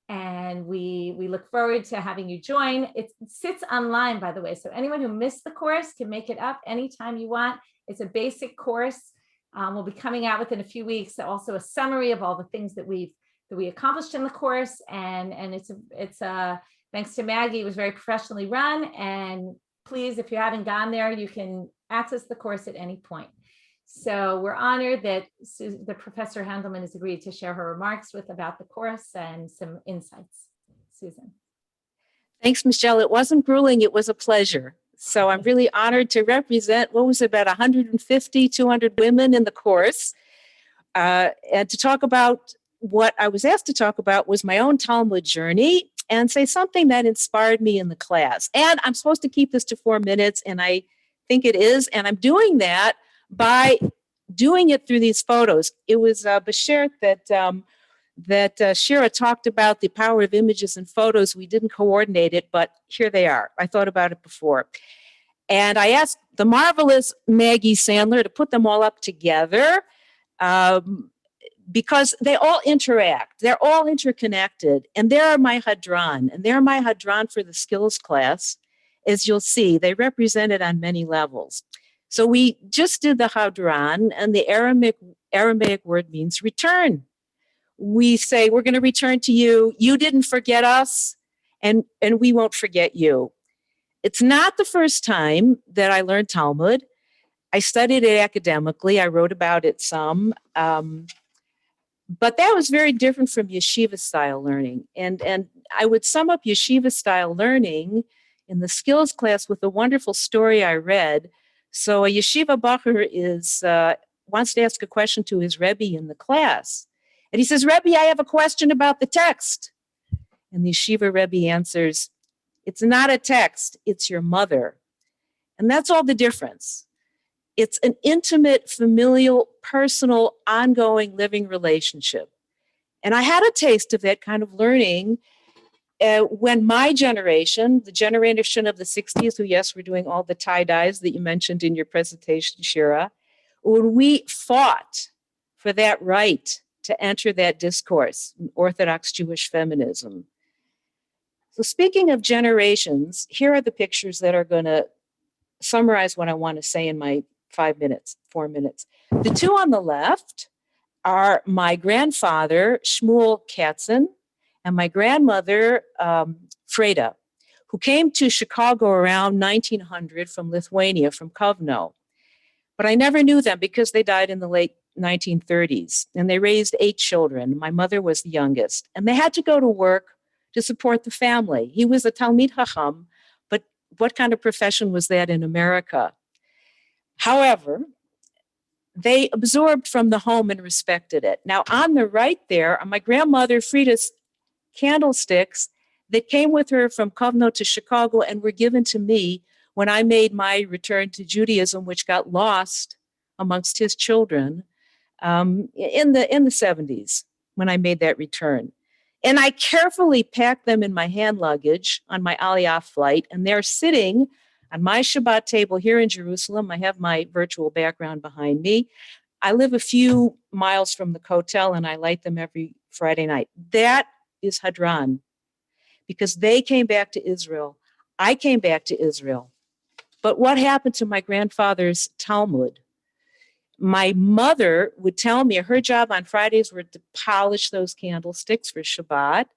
And we look forward to having you join. It sits online, by the way. So anyone who missed the course can make it up anytime you want. It's a basic course. We'll be coming out within a few weeks. Also a summary of all the things that we accomplished in the course, and it's thanks to Maggie, it was very professionally run. And please, if you haven't gone there, you can access the course at any point. So we're honored that the Professor Handelman has agreed to share her remarks about the course and some insights. Susan. Thanks, Michelle. It wasn't grueling, it was a pleasure. So I'm really honored to represent, what was it, about 150, 200 women in the course. And to talk about what I was asked to talk about was my own Talmud journey and say something that inspired me in the class. And I'm supposed to keep this to 4 minutes, and I think it is. And I'm doing that by doing it through these photos. It was Bashert that Shira talked about the power of images and photos. We didn't coordinate it, but here they are. I thought about it before. And I asked the marvelous Maggie Sandler to put them all up together because they all interact. They're all interconnected. And there are my Hadran. And they're my Hadran for the skills class. As you'll see, they represent it on many levels. So we just did the Hadran, and the Aramaic word means return. We say, we're going to return to you. You didn't forget us, and we won't forget you. It's not the first time that I learned Talmud. I studied it academically. I wrote about it some. But that was very different from yeshiva-style learning. And I would sum up yeshiva-style learning in the skills class with a wonderful story I read. So a yeshiva bacher wants to ask a question to his Rebbe in the class. And he says, Rebbe, I have a question about the text. And the yeshiva Rebbe answers, it's not a text, it's your mother. And that's all the difference. It's an intimate, familial, personal, ongoing living relationship. And I had a taste of that kind of learning when my generation, the generation of the 60s, who, yes, we're doing all the tie-dyes that you mentioned in your presentation, Shira, when we fought for that right to enter that discourse, Orthodox Jewish feminism. So speaking of generations, here are the pictures that are going to summarize what I want to say in my 4 minutes. The two on the left are my grandfather, Shmuel Katzen, and my grandmother, Freda, who came to Chicago around 1900 from Lithuania, from Kovno. But I never knew them because they died in the late 1930s, and they raised 8 children. My mother was the youngest, and they had to go to work to support the family. He was a Talmid Chacham, but what kind of profession was that in America? However, they absorbed from the home and respected it. Now, on the right there are my grandmother Freda's candlesticks that came with her from Kovno to Chicago and were given to me when I made my return to Judaism, which got lost amongst his children in the 70s when I made that return. And I carefully packed them in my hand luggage on my Aliyah flight, and they're sitting on my Shabbat table here in Jerusalem. I have my virtual background behind me. I live a few miles from the Kotel, and I light them every Friday night. That is Hadran, because they came back to Israel. I came back to Israel. But what happened to my grandfather's Talmud? My mother would tell me her job on Fridays were to polish those candlesticks for Shabbat.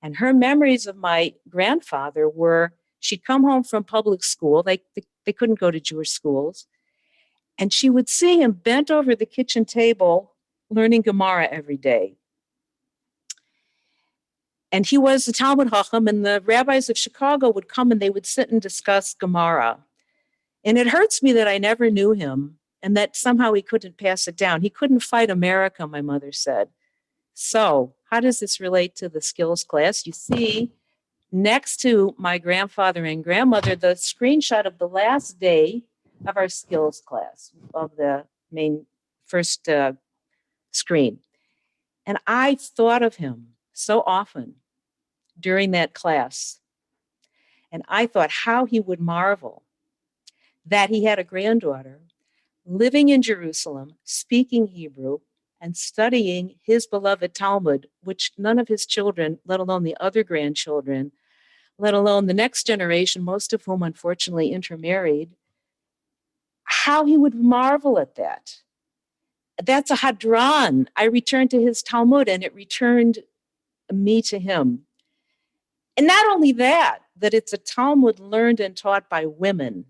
And her memories of my grandfather were she'd come home from public school. They couldn't go to Jewish schools. And she would see him bent over the kitchen table learning Gemara every day. And he was a Talmud Chacham, and the rabbis of Chicago would come and they would sit and discuss Gemara. And it hurts me that I never knew him and that somehow he couldn't pass it down. He couldn't fight America, my mother said. So how does this relate to the skills class? You see, next to my grandfather and grandmother, the screenshot of the last day of our skills class, of the main first screen. And I thought of him so often during that class. And I thought how he would marvel that he had a granddaughter living in Jerusalem, speaking Hebrew, and studying his beloved Talmud, which none of his children, let alone the other grandchildren, let alone the next generation, most of whom unfortunately intermarried, how he would marvel at that. That's a Hadran. I returned to his Talmud, and it returned me to him. And not only that it's a Talmud learned and taught by women.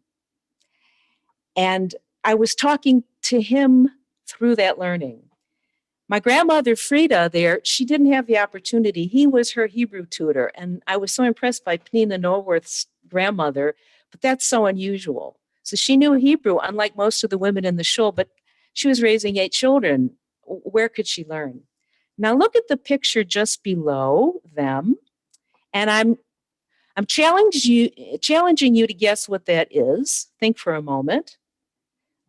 And I was talking to him through that learning. My grandmother, Frida, there, she didn't have the opportunity. He was her Hebrew tutor. And I was so impressed by Pnina Neuwirth's grandmother, but that's so unusual. So she knew Hebrew, unlike most of the women in the shul, but she was raising 8 children. Where could she learn? Now look at the picture just below them. And I'm challenging you to guess what that is. Think for a moment.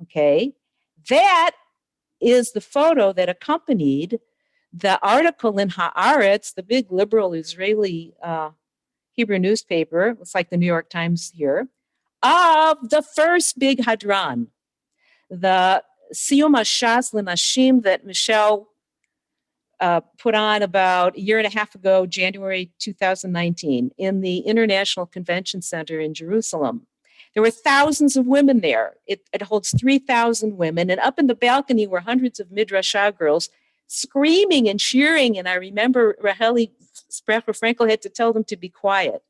Okay. That is the photo that accompanied the article in Haaretz, the big liberal Israeli Hebrew newspaper, it's like the New York Times here, of the first big Hadran, the Siyum Hashas L'Nashim that Michelle put on about a year and a half ago, January 2019, in the International Convention Center in Jerusalem. There were thousands of women there. It holds 3,000 women. And up in the balcony were hundreds of midrashah girls screaming and cheering. And I remember Raheli Sprecher Frankel had to tell them to be quiet.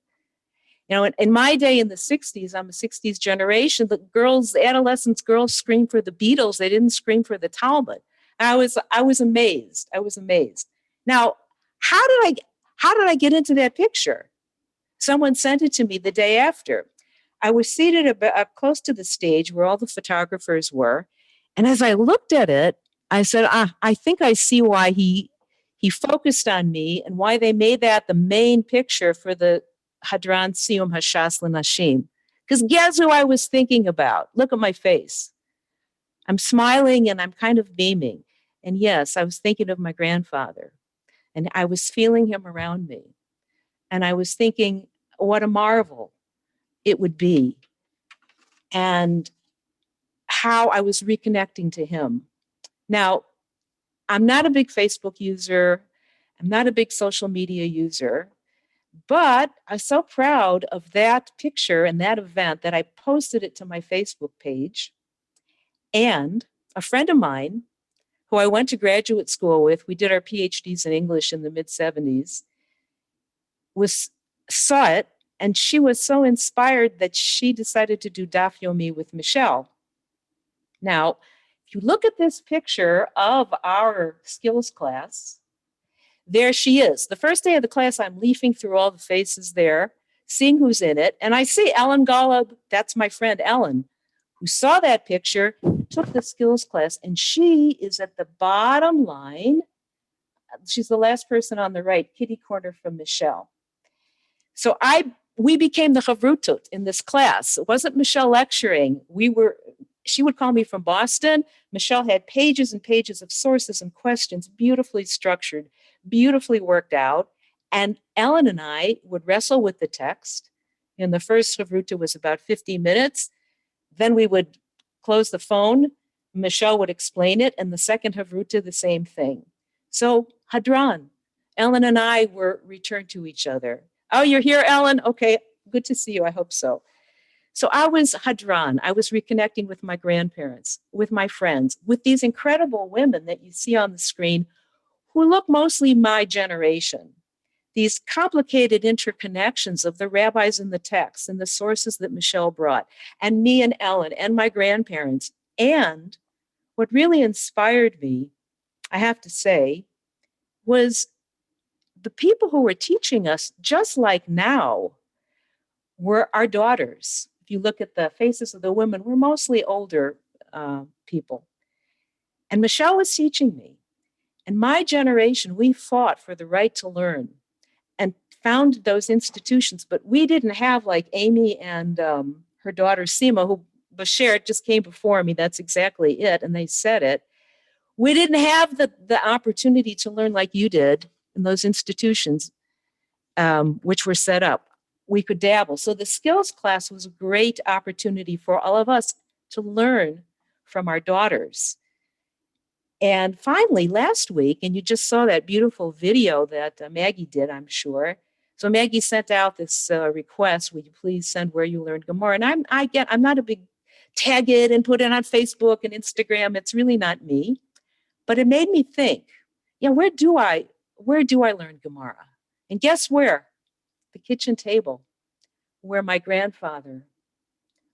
You know, in my day in the 60s, I'm a 60s generation, the girls, adolescents, girls screamed for the Beatles. They didn't scream for the Talmud. I was amazed. I was amazed. Now, how did I get into that picture? Someone sent it to me the day after. I was seated up close to the stage where all the photographers were. And as I looked at it, I said, I think I see why he focused on me and why they made that the main picture for the Hadran Siyum Hashas L'Nashim. Because guess who I was thinking about? Look at my face. I'm smiling and I'm kind of beaming. And yes, I was thinking of my grandfather. And I was feeling him around me. And I was thinking, what a marvel it would be, and how I was reconnecting to him. Now, I'm not a big Facebook user. I'm not a big social media user, but I'm so proud of that picture and that event that I posted it to my Facebook page. And a friend of mine, who I went to graduate school with, we did our PhDs in English in the mid-70s, saw it. And she was so inspired that she decided to do Daf Yomi with Michelle. Now, if you look at this picture of our skills class, there she is. The first day of the class, I'm leafing through all the faces there, seeing who's in it. And I see Ellen Golub, that's my friend Ellen, who saw that picture, took the skills class, and she is at the bottom line. She's the last person on the right, kitty corner from Michelle. So we became the chavrutut in this class. It wasn't Michelle lecturing. She would call me from Boston. Michelle had pages and pages of sources and questions, beautifully structured, beautifully worked out. And Ellen and I would wrestle with the text. And the first chavruta was about 50 minutes. Then we would close the phone. Michelle would explain it. And the second chavruta, the same thing. So Hadran, Ellen and I were returned to each other. Oh, you're here, Ellen? Okay, good to see you. I hope so. So I was Hadran. I was reconnecting with my grandparents, with my friends, with these incredible women that you see on the screen who look mostly my generation. These complicated interconnections of the rabbis in the text and the sources that Michelle brought, and me and Ellen and my grandparents. And what really inspired me, I have to say, was the people who were teaching us, just like now, were our daughters. If you look at the faces of the women, we're mostly older people. And Michelle was teaching me. And my generation, we fought for the right to learn and founded those institutions. But we didn't have, like Amy and her daughter Sima, who Bashir just came before me. That's exactly it. And they said it. We didn't have the opportunity to learn like you did in those institutions, which were set up. We could dabble. So the skills class was a great opportunity for all of us to learn from our daughters. And finally, last week, and you just saw that beautiful video that Maggie did, I'm sure. So Maggie sent out this request, would you please send where you learned Gemara? And I'm not a big tag it and put it on Facebook and Instagram. It's really not me. But it made me think, yeah, where do I learn Gemara? And guess where? The kitchen table, where my grandfather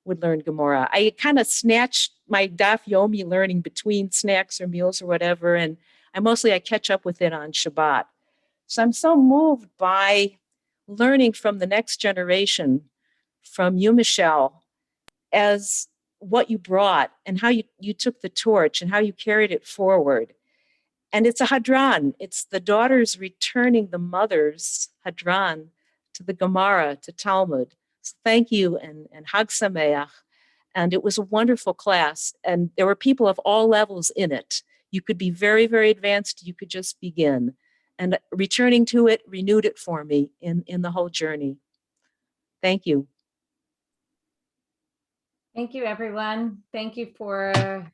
would learn Gemara. I kind of snatched my Daf Yomi learning between snacks or meals or whatever, and I catch up with it on Shabbat. So I'm so moved by learning from the next generation, from you, Michelle, as what you brought and how you took the torch and how you carried it forward. And it's a Hadran. It's the daughters returning the mother's Hadran to the Gemara, to Talmud. So thank you and Hag Sameach. And it was a wonderful class. And there were people of all levels in it. You could be very, very advanced. You could just begin. And returning to it renewed it for me in the whole journey. Thank you. Thank you, everyone. Thank you for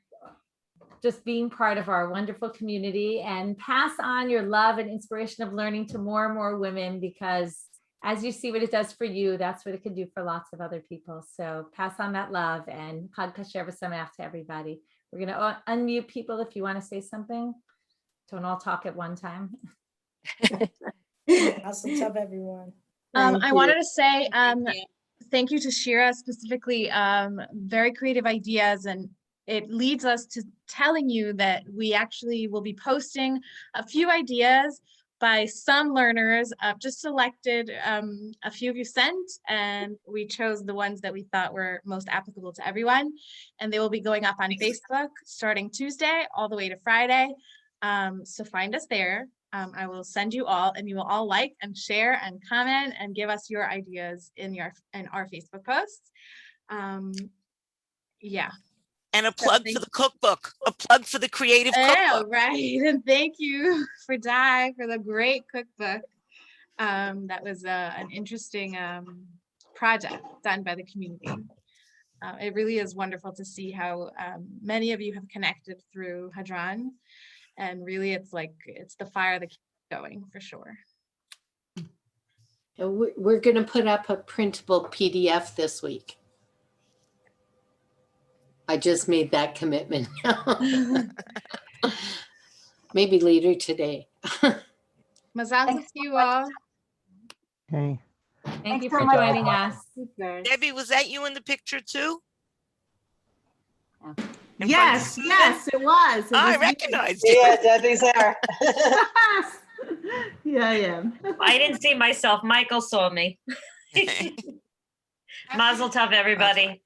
just being part of our wonderful community, and pass on your love and inspiration of learning to more and more women, because as you see what it does for you, that's what it can do for lots of other people. So pass on that love, and Chag Kasher v'Sameach to everybody. We're going to unmute people if you want to say something. Don't all talk at one time. Awesome stuff, everyone. I wanted to say thank you to Shira specifically. Very creative ideas, and it leads us to telling you that we actually will be posting a few ideas by some learners. Just selected a few of you sent, and we chose the ones that we thought were most applicable to everyone. And they will be going up on Facebook starting Tuesday all the way to Friday. So find us there. I will send you all, and you will all like and share and comment and give us your ideas in our Facebook posts. Yeah. And a plug for the cookbook, a plug for the creative cookbook. Right. And thank you for Di for the great cookbook. That was an interesting project done by the community. It really is wonderful to see how many of you have connected through Hadran. And really, it's the fire that keeps going, for sure. We're going to put up a printable PDF this week. I just made that commitment. Maybe later today. Mazal tov to you all. Okay. Thank you for joining us. Debbie, was that you in the picture too? Yes, it was. I recognized you. Yeah, Debbie's there. Yeah, I am. I didn't see myself. Michael saw me. Mazel tov, everybody.